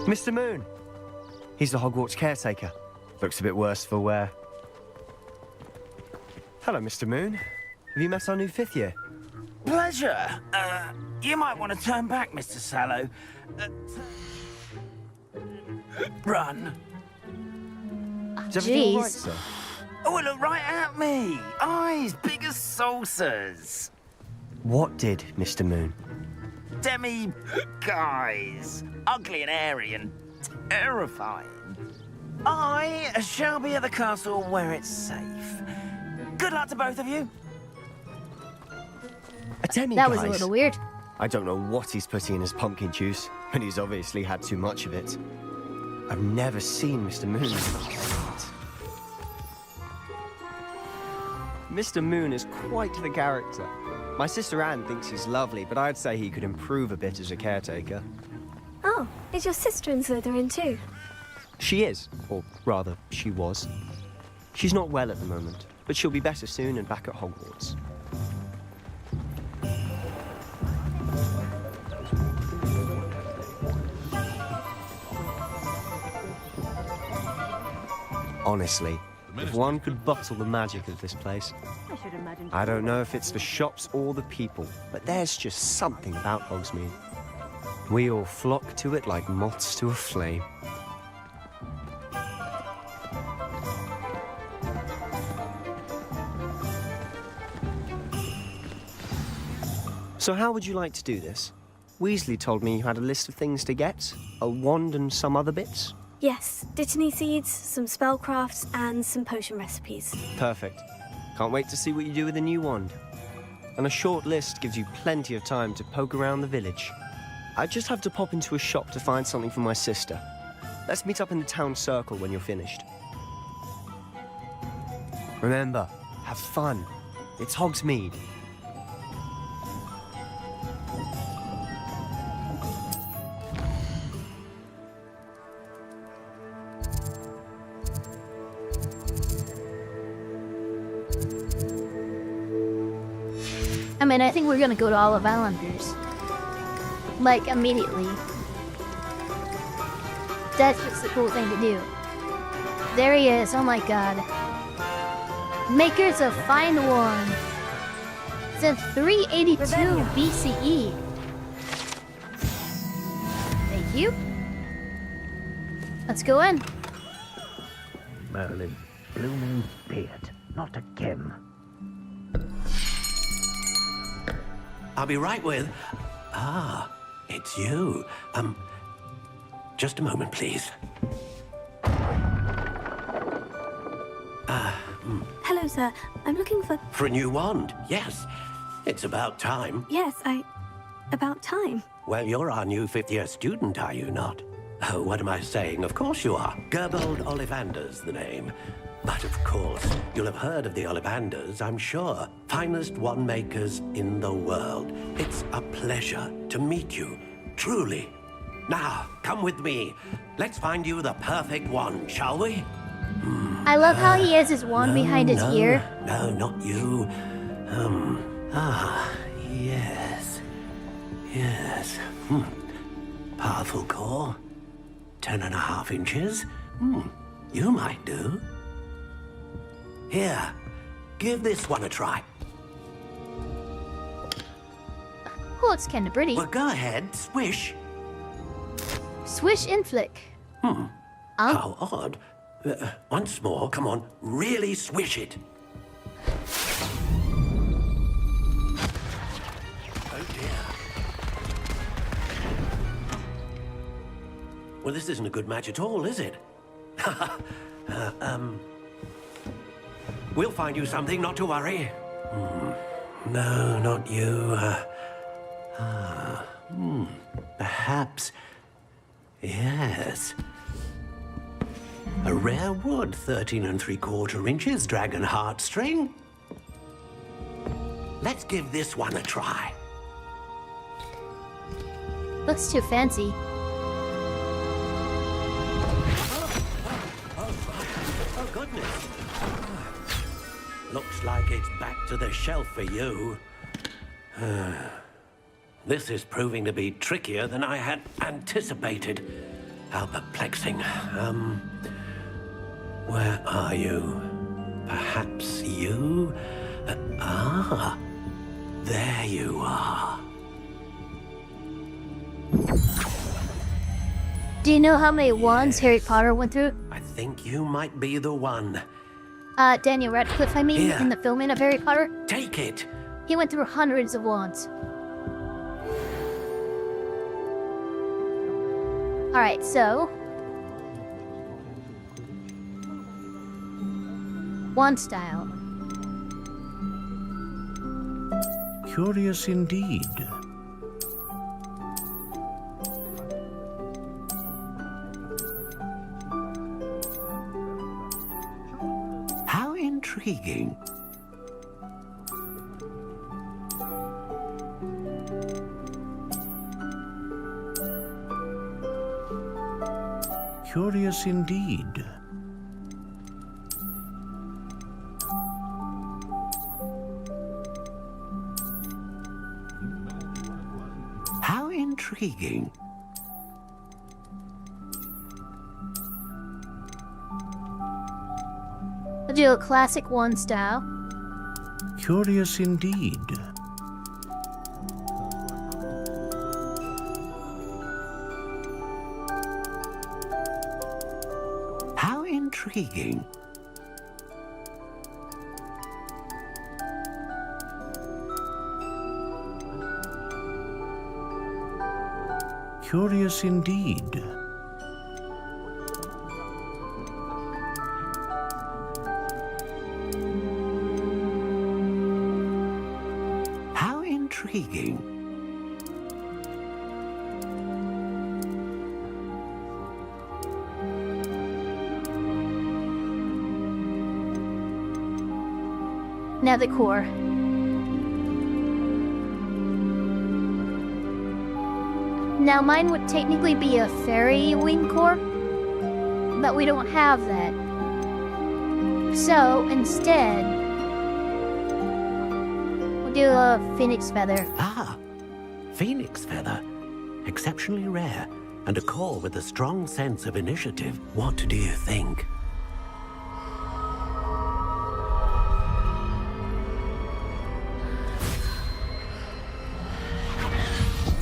Mr. Moon! He's the Hogwarts caretaker. Looks a bit worse for wear. Hello, Mr. Moon. Have you met our new 5th year? Pleasure. You might want to turn back, Mr. Sallow. Run. Is everything all right, sir? Oh, it looked right at me. Eyes big as saucers. What did, Mr. Moon? Guys. Ugly and airy and terrifying. I shall be at the castle where it's safe. Good luck to both of you. A demi, that was a little weird. I don't know what he's putting in his pumpkin juice, but he's obviously had too much of it. I've never seen Mr. Moon. Mr. Moon is quite the character. My sister Anne thinks he's lovely, but I'd say he could improve a bit as a caretaker. Oh, is your sister in Slytherin too? She is, or rather, she was. She's not well at the moment, but she'll be better soon and back at Hogwarts. Honestly, if one could bottle the magic of this place. I don't know if it's the shops or the people, but there's just something about Hogsmeade. We all flock to it like moths to a flame. So how would you like to do this? Weasley told me you had a list of things to get, a wand and some other bits. Yes, dittany seeds, some spellcrafts, and some potion recipes. Perfect. Can't wait to see what you do with the new wand. And a short list gives you plenty of time to poke around the village. I just have to pop into a shop to find something for my sister. Let's meet up in the town circle when you're finished. Remember, have fun. It's Hogsmeade. I mean, I think we're gonna go to Ollivanders. Like, immediately. That's just the cool thing to do. There he is, oh my god. Makers of Fine Wand. Since 382 BCE. Thank you. Let's go in. Merlin, blooming beard, not a Kim. I'll be right with... Ah, it's you. Just a moment, please. Hello, sir. I'm looking for... For a new wand, yes. It's about time. Yes, about time. Well, you're our new 5th-year student, are you not? Oh, what am I saying? Of course you are. Gerbold Ollivander's the name. But of course, you'll have heard of the Ollivanders, I'm sure. Finest wand makers in the world. It's a pleasure to meet you, truly. Now, come with me. Let's find you the perfect wand, shall we? I love how he has his wand behind his ear. No, not you. Yes. Yes. Powerful core. 10.5 inches. You might do. Here, give this one a try. Oh, it's kind of pretty. Well, go ahead, swish. Swish and flick. How odd. Once more, come on, really swish it. Oh dear. Well, this isn't a good match at all, is it? We'll find you something, not to worry. No, not you. Perhaps. Yes. A rare wood, 13 3/4 inches, dragon heartstring. Let's give this one a try. Looks too fancy. Oh, goodness. Looks like it's back to the shelf for you. This is proving to be trickier than I had anticipated. How perplexing. Where are you? Perhaps you? There you are. Do you know how many wands Harry Potter went through? I think you might be the one. Daniel Radcliffe, I mean, Here. in the filming of Harry Potter. Take it. He went through hundreds of wands. Alright, so... wand style. Curious indeed. How intriguing. Curious indeed. How intriguing. I'll do a classic wand style. Curious indeed. How intriguing. Curious indeed. How intriguing. Now the core. Now mine would technically be a fairy wing core, but we don't have that. So instead, we'll do a phoenix feather. Ah, phoenix feather. Exceptionally rare, and a core with a strong sense of initiative. What do you think?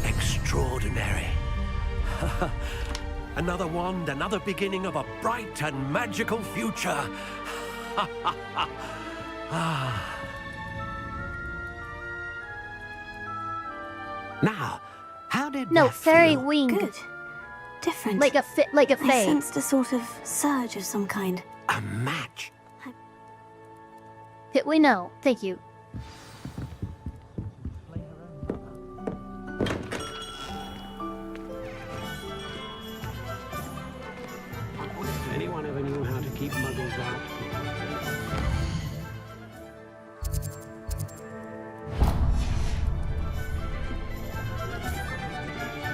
Extraordinary. Another wand, another beginning of a bright and magical future. Now, how did No, that fairy feel? wing. Good. Different. Like a like a I fae. sensed a sort of surge of some kind. A match. We know. Thank you. Anyone ever knew how to keep muggles out?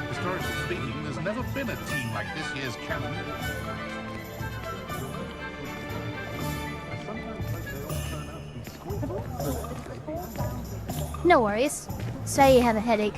Historically speaking, there's never been a team like this year's canon. No worries. Say you have a headache.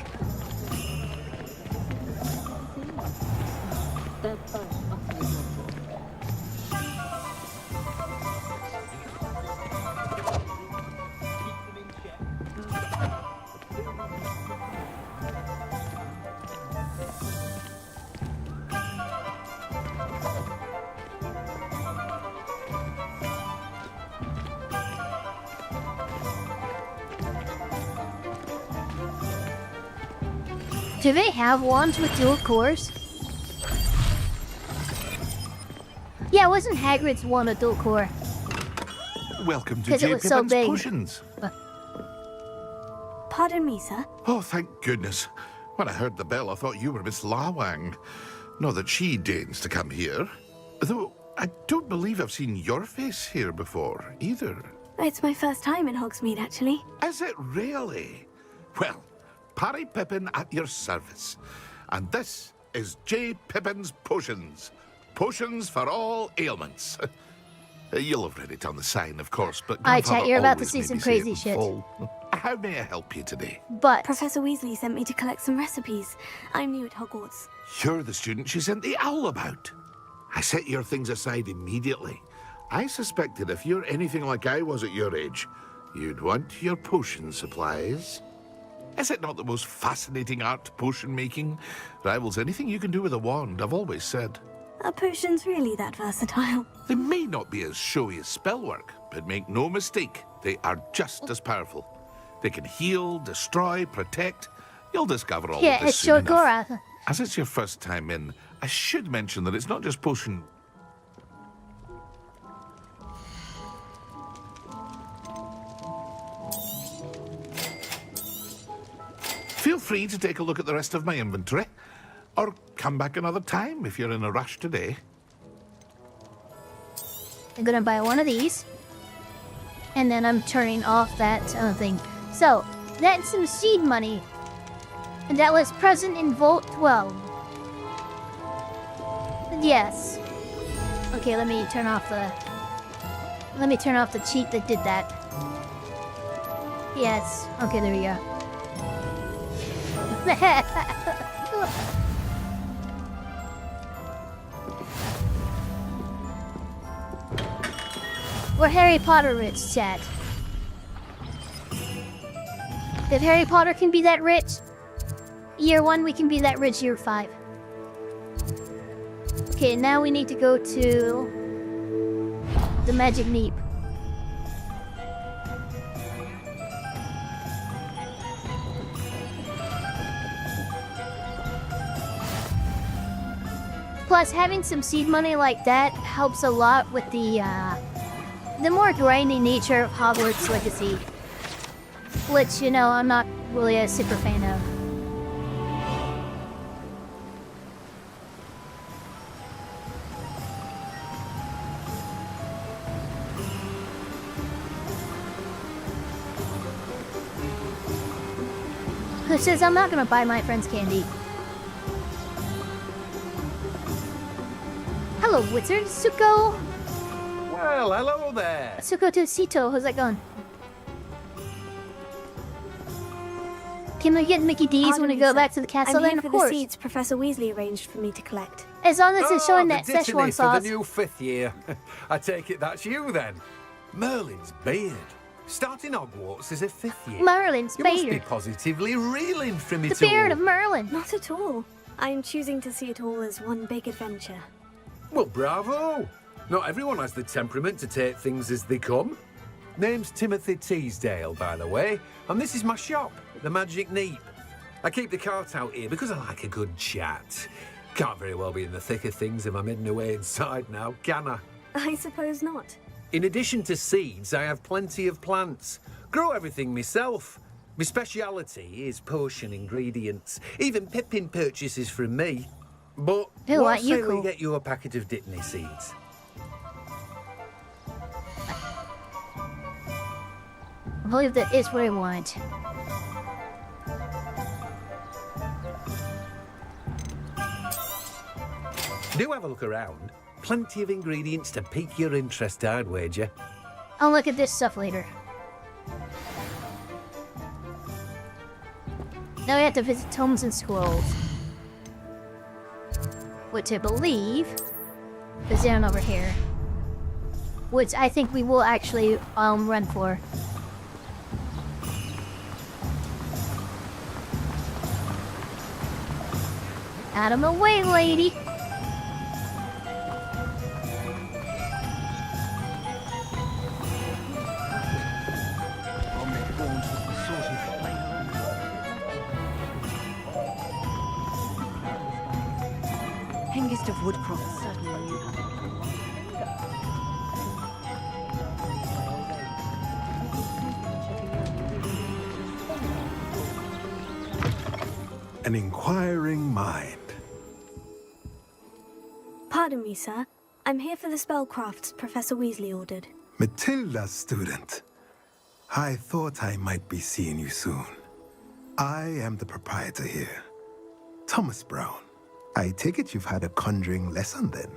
Do they have wands with dual cores? Yeah, wasn't Hagrid's wand a dual core? Welcome to 'Cause it J. was so Pippin's big. Potions. Pardon me, sir. Oh, thank goodness. When I heard the bell, I thought you were Miss Lawang. Not that she deigns to come here. Though, I don't believe I've seen your face here before, either. It's my first time in Hogsmeade, actually. Is it really? Well, Parry Pippin at your service. And this is J. Pippin's Potions. Potions for all ailments. You'll have read it on the sign, of course, but Alright, chat, Grandfather you're about to always see made some me say it crazy in shit. full. How may I help you today? But Professor Weasley sent me to collect some recipes. I'm new at Hogwarts. You're the student she sent the owl about. I set your things aside immediately. I suspected if you're anything like I was at your age, you'd want your potion supplies. Is it not the most fascinating art, potion making? Rivals anything you can do with a wand, I've always said. Are potions really that versatile? They may not be as showy as spellwork, but make no mistake, they are just as powerful. They can heal, destroy, protect. You'll discover all yeah, of this it's soon enough. Shogora. As it's your first time in, I should mention that it's not just potion... Feel free to take a look at the rest of my inventory, or come back another time if you're in a rush today. I'm gonna buy one of these, and then I'm turning off that thing. So, that's some seed money, and that was present in Vault 12. Yes. Okay, let me turn off the cheat that did that. Yes. Okay, there we go. We're Harry Potter rich, chat. If Harry Potter can be that rich, year 1 we can be that rich year 5. Okay, now we need to go to the Magic Neep. Plus, having some seed money like that helps a lot with the more grindy nature of Hogwarts Legacy. Which, you know, I'm not really a super fan of. Who says I'm not gonna buy my friends candy? Hello, wizard. Suko. Well, hello there. Suko to Sito. How's that going? Can we get Mickey D's when we go back to the castle? I'm Then, here of for course. the seeds Professor Weasley arranged for me to collect. As long as it's showing the that Szechuan Dittany sauce. for the new 5th year. I take it that's you then. Merlin's beard. Starting Hogwarts as a 5th year. Merlin's You must be beard. positively reeling from it The beard all. of Merlin. Not at all. I'm choosing to see it all as one big adventure. Well, bravo. Not everyone has the temperament to take things as they come. Name's Timothy Teasdale, by the way, and this is my shop, the Magic Neep. I keep the cart out here because I like a good chat. Can't very well be in the thick of things if I'm hidden away inside now, can I? I suppose not. In addition to seeds, I have plenty of plants. Grow everything myself. My speciality is potion ingredients. Even Pippin purchases from me. But Who, what you say we cool? get you a packet of Dittany seeds? I believe that is what I want. Do have a look around. Plenty of ingredients to pique your interest, I'd wager. I'll look at this stuff later. Now we have to visit Tomes and Scrolls. Which I believe is down over here. Which I think we will actually run for. Out of my way, lady! Hengist of Woodcroft, certainly. An inquiring mind. Pardon me, sir. I'm here for the spellcrafts Professor Weasley ordered. Matilda, student. I thought I might be seeing you soon. I am the proprietor here. Thomas Brown, I take it you've had a conjuring lesson then?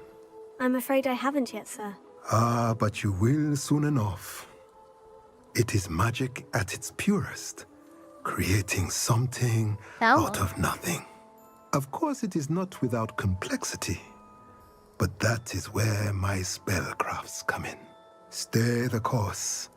I'm afraid I haven't yet, sir. Ah, but you will soon enough. It is magic at its purest, creating something out of nothing. Of course, it is not without complexity, but that is where my spellcrafts come in. Stay the course,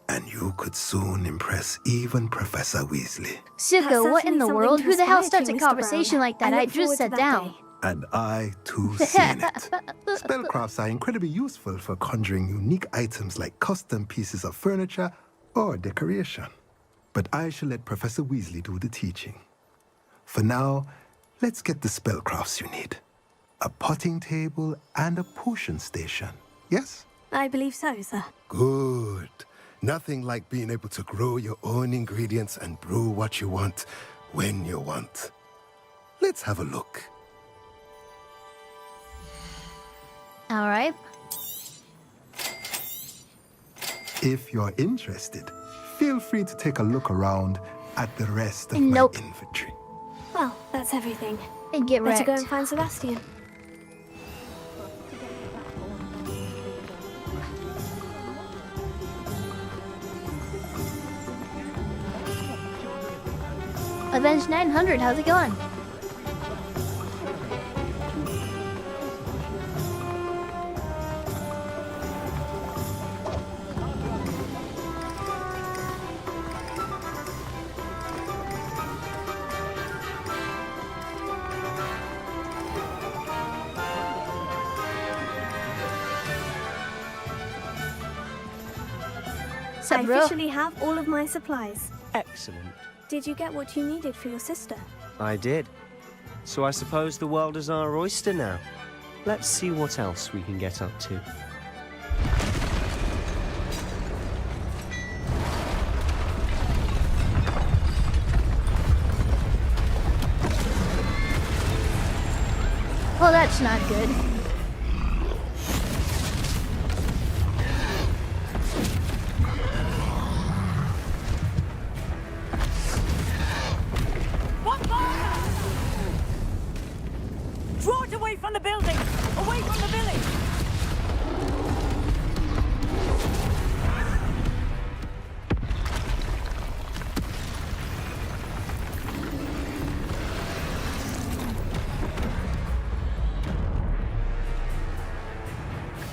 and you could soon impress even Professor Weasley. Suko, what in the world? Who the hell starts a conversation like that? I just sat down. And I, too, seen it. Spellcrafts are incredibly useful for conjuring unique items like custom pieces of furniture or decoration. But I shall let Professor Weasley do the teaching. For now, let's get the spellcrafts you need. A potting table and a potion station, yes? I believe so, sir. Good. Nothing like being able to grow your own ingredients and brew what you want when you want. Let's have a look. All right. If you're interested, feel free to take a look around at the rest of my inventory. Well, that's everything. And get Better wrecked. go and find Sebastian. Avenged 900, how's it going? I officially have all of my supplies. Excellent. Did you get what you needed for your sister? I did. So I suppose the world is our oyster now. Let's see what else we can get up to. Well, that's not good. Draw it away from the building! Away from the village!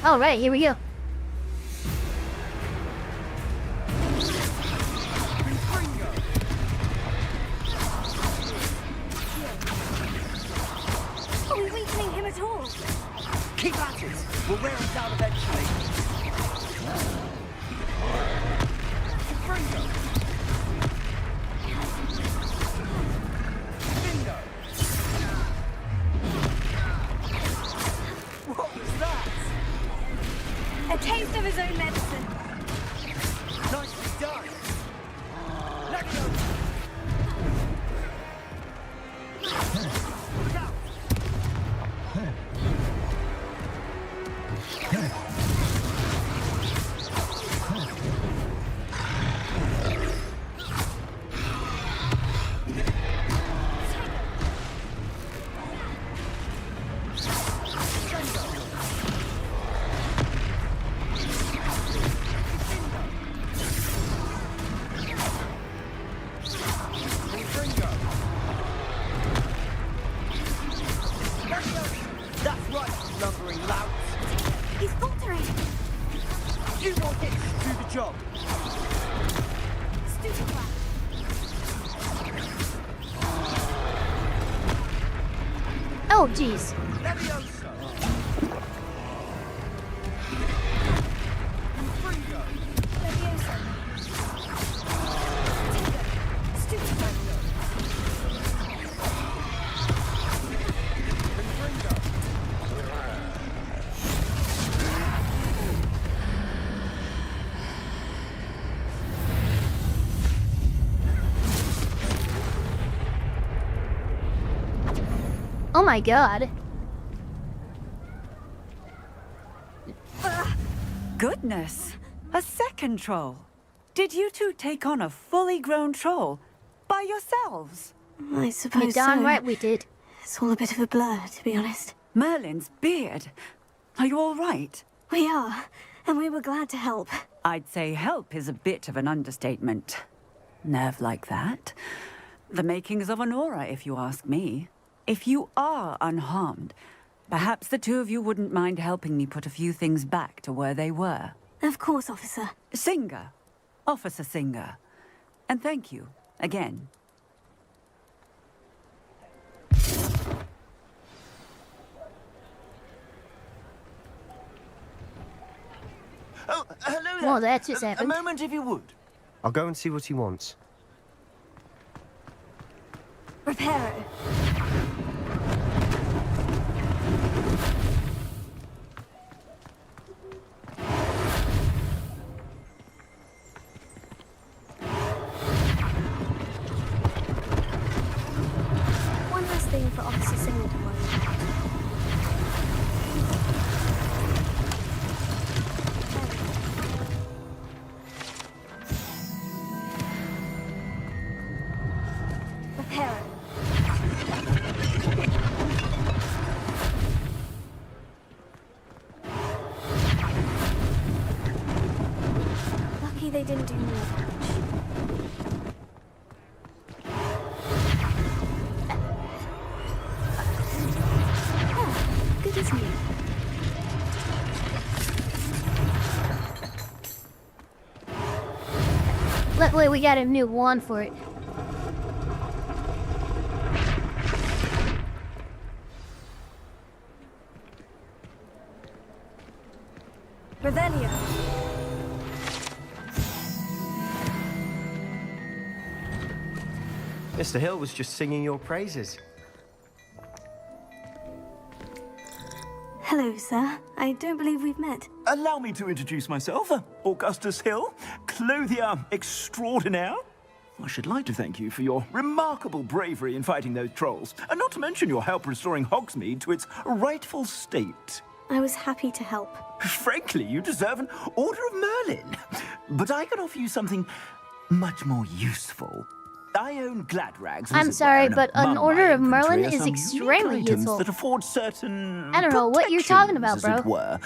All right, here we go. Are we weakening him at all? Keep at it! We'll wear him down eventually. What was that? A taste of his own medicine. Nicely done! Let me go! Look out! That's right, lumbering lout. He's faltering. You want it to do the job. Stupid rat. Oh, jeez. Leviosa. Fringo. Leviosa. Stupid rat. Oh my god. Goodness! A second troll. Did you two take on a fully grown troll by yourselves? I suppose You're darn so. right we did. It's all a bit of a blur, to be honest. Merlin's beard. Are you all right? We are, and we were glad to help. I'd say help is a bit of an understatement. Nerve like that. The makings of an aura, if you ask me. If you are unharmed, perhaps the two of you wouldn't mind helping me put a few things back to where they were. Of course, officer. Singer. Officer Singer. And thank you, again. Oh, hello there. Well, that just A happened. moment, if you would. I'll go and see what he wants. Reparo. One last thing for Officer Singer to worry about. Reparo. Lucky they didn't do more damage. Oh, good as new. Luckily, we got a new wand for it. Revelio. Mr. Hill was just singing your praises. Hello, sir. I don't believe we've met. Allow me to introduce myself, Augustus Hill, clothier extraordinaire. I should like to thank you for your remarkable bravery in fighting those trolls, and not to mention your help restoring Hogsmeade to its rightful state. I was happy to help. Frankly, you deserve an Order of Merlin. But I can offer you something much more useful. I own Gladrags. I'm sorry, but an Order of Merlin is extremely useful. That afford certain I don't know what you're talking about, protections, bro. as it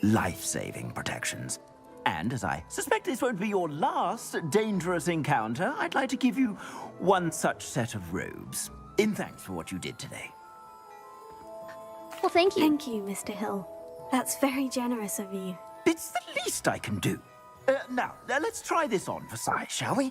were, life-saving protections. And as I suspect this won't be your last dangerous encounter, I'd like to give you one such set of robes in thanks for what you did today. Well, thank you. Thank you, Mr. Hill. That's very generous of you. It's the least I can do. Now, let's try this on for size, shall we?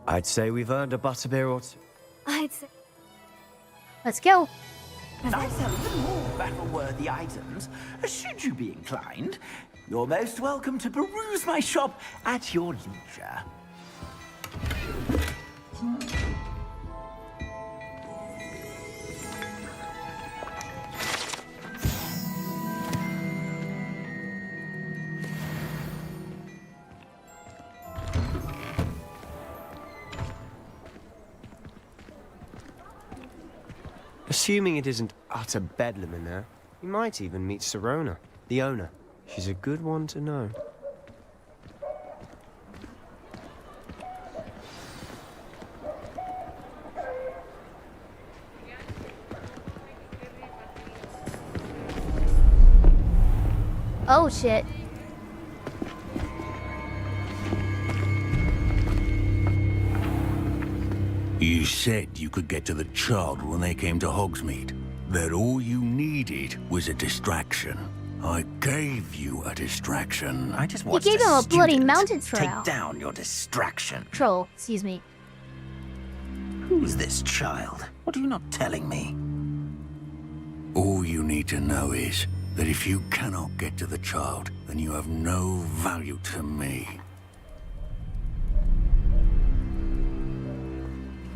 I'd say we've earned a butterbeer or two. I'd say... Let's go. I sell even more battle-worthy items. Should you be inclined, you're most welcome to peruse my shop at your leisure. Assuming it isn't utter bedlam in there, you might even meet Sirona, the owner. She's a good one to know. Oh, shit. You said you could get to the child when they came to Hogsmeade. That all you needed was a distraction. I gave you a distraction. I just You gave him a bloody mounted troll. Take down your distraction. Troll, excuse me. Who's this child? What are you not telling me? All you need to know is that if you cannot get to the child, then you have no value to me.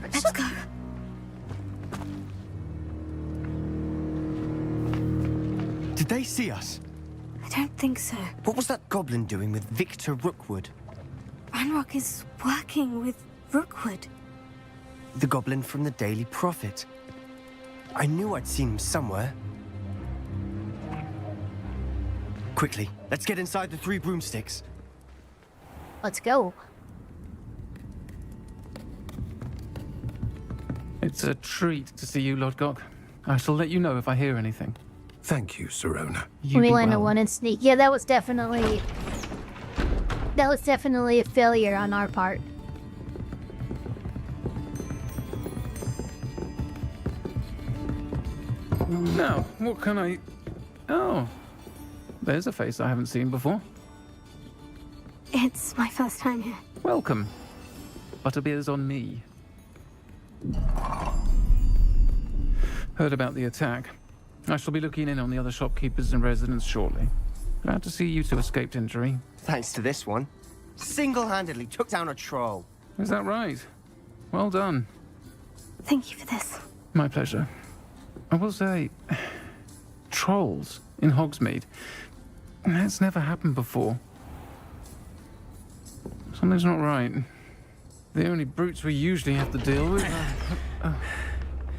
Let's go. Did they see us? I don't think so. What was that goblin doing with Victor Rookwood? Ranrock is working with Rookwood. The goblin from the Daily Prophet. I knew I'd seen him somewhere. Quickly, let's get inside the 3 broomsticks. Let's go. It's a treat to see you, Lodgok. I shall let you know if I hear anything. Thank you, Sirona. We landed one in sneak. Yeah, that was definitely a failure on our part. Now, what can I... Oh, there's a face I haven't seen before. It's my first time here. Welcome. Butterbeer's on me. Heard about the attack. I shall be looking in on the other shopkeepers and residents shortly. Glad to see you two escaped injury. Thanks to this one. Single-handedly took down a troll. Is that right? Well done. Thank you for this. My pleasure. I will say, trolls in Hogsmeade. That's never happened before. Something's not right. The only brutes we usually have to deal with are...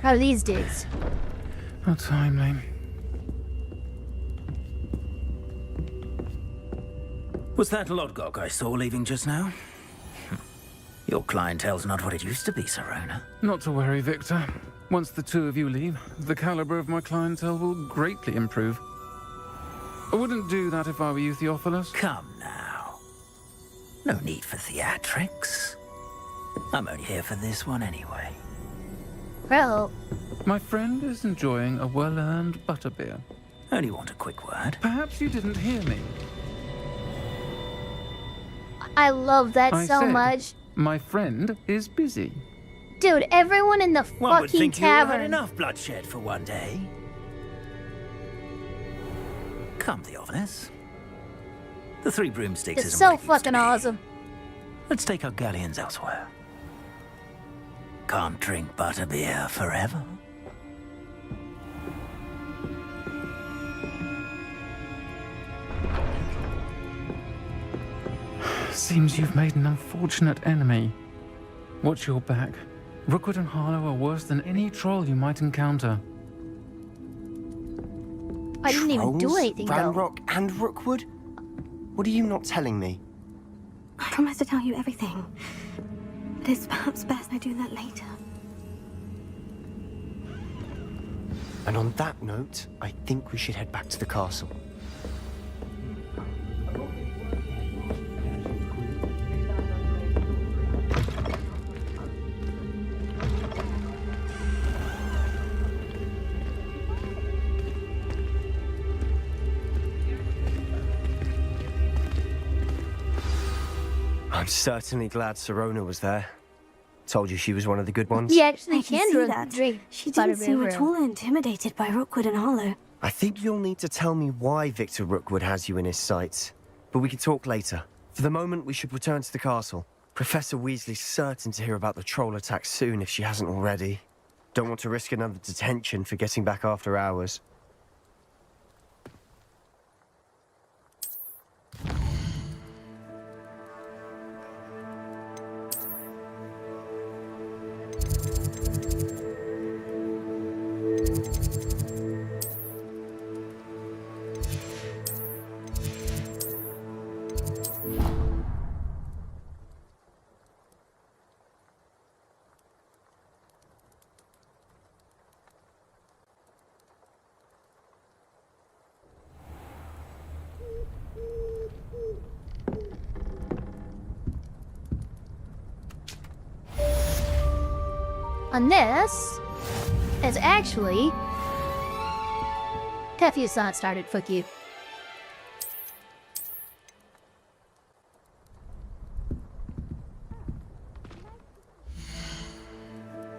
How are these dudes? How timely. Was that Lodgok I saw leaving just now? Your clientele's not what it used to be, Sirona. Not to worry, Victor. Once the two of you leave, the caliber of my clientele will greatly improve. I wouldn't do that if I were you, Theophilus. Come now. No need for theatrics. I'm only here for this one anyway. Well... My friend is enjoying a well-earned butterbeer. Only want a quick word. Perhaps you didn't hear me. I love that I so said, much. My friend is busy. Dude, everyone in the One would fucking think you had tavern. enough bloodshed for one day. Come, Theophilus. The 3 broomsticks It's isn't so what it used to fucking be. awesome. Let's take our galleons elsewhere. Can't drink butterbeer forever. Seems you've made an unfortunate enemy. Watch your back. Rookwood and Harlow are worse than any troll you might encounter. I didn't even do Trolls, anything, though. Ranrock and Rookwood? What are you not telling me? I promise to tell you everything. But it's perhaps best I do that later. And on that note, I think we should head back to the castle. I'm certainly glad Sirona was there. Told you she was one of the good ones. He actually I can can see drink, that. drink She didn't butterbeer seem for at real. all intimidated by Rookwood and Harlow. I think you'll need to tell me why Victor Rookwood has you in his sights. But we can talk later. For the moment, we should return to the castle. Professor Weasley's certain to hear about the troll attack soon if she hasn't already. Don't want to risk another detention for getting back after hours. And this is actually... Teffi's not started, fuck you.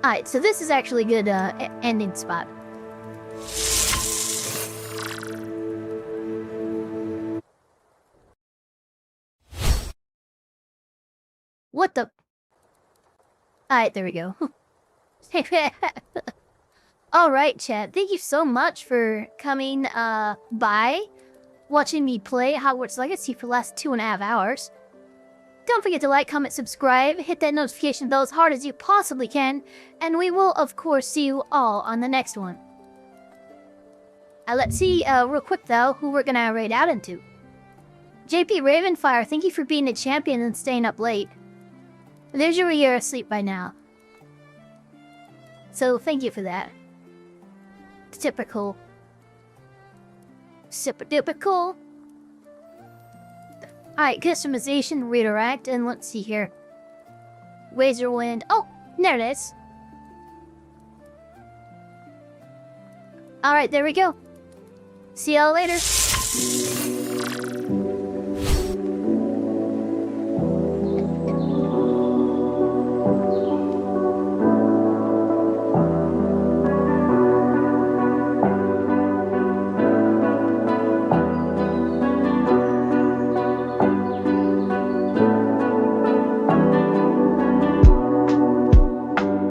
Alright, so this is actually a good ending spot. What the... Alright, there we go. Alright, chat. Thank you so much for coming by. watching me play Hogwarts Legacy for the last 2.5 hours. Don't forget to like, comment, subscribe, hit that notification bell as hard as you possibly can, and we will, of course, see you all on the next one. Let's see, real quick though, who we're gonna raid out into. JP Ravenfire, thank you for being a champion and staying up late. There's your you're asleep by now. So, thank you for that. Typical. Super duper cool. Alright, customization, redirect, and let's see here. Razorwind. Oh, there it is. Alright, there we go. See y'all later.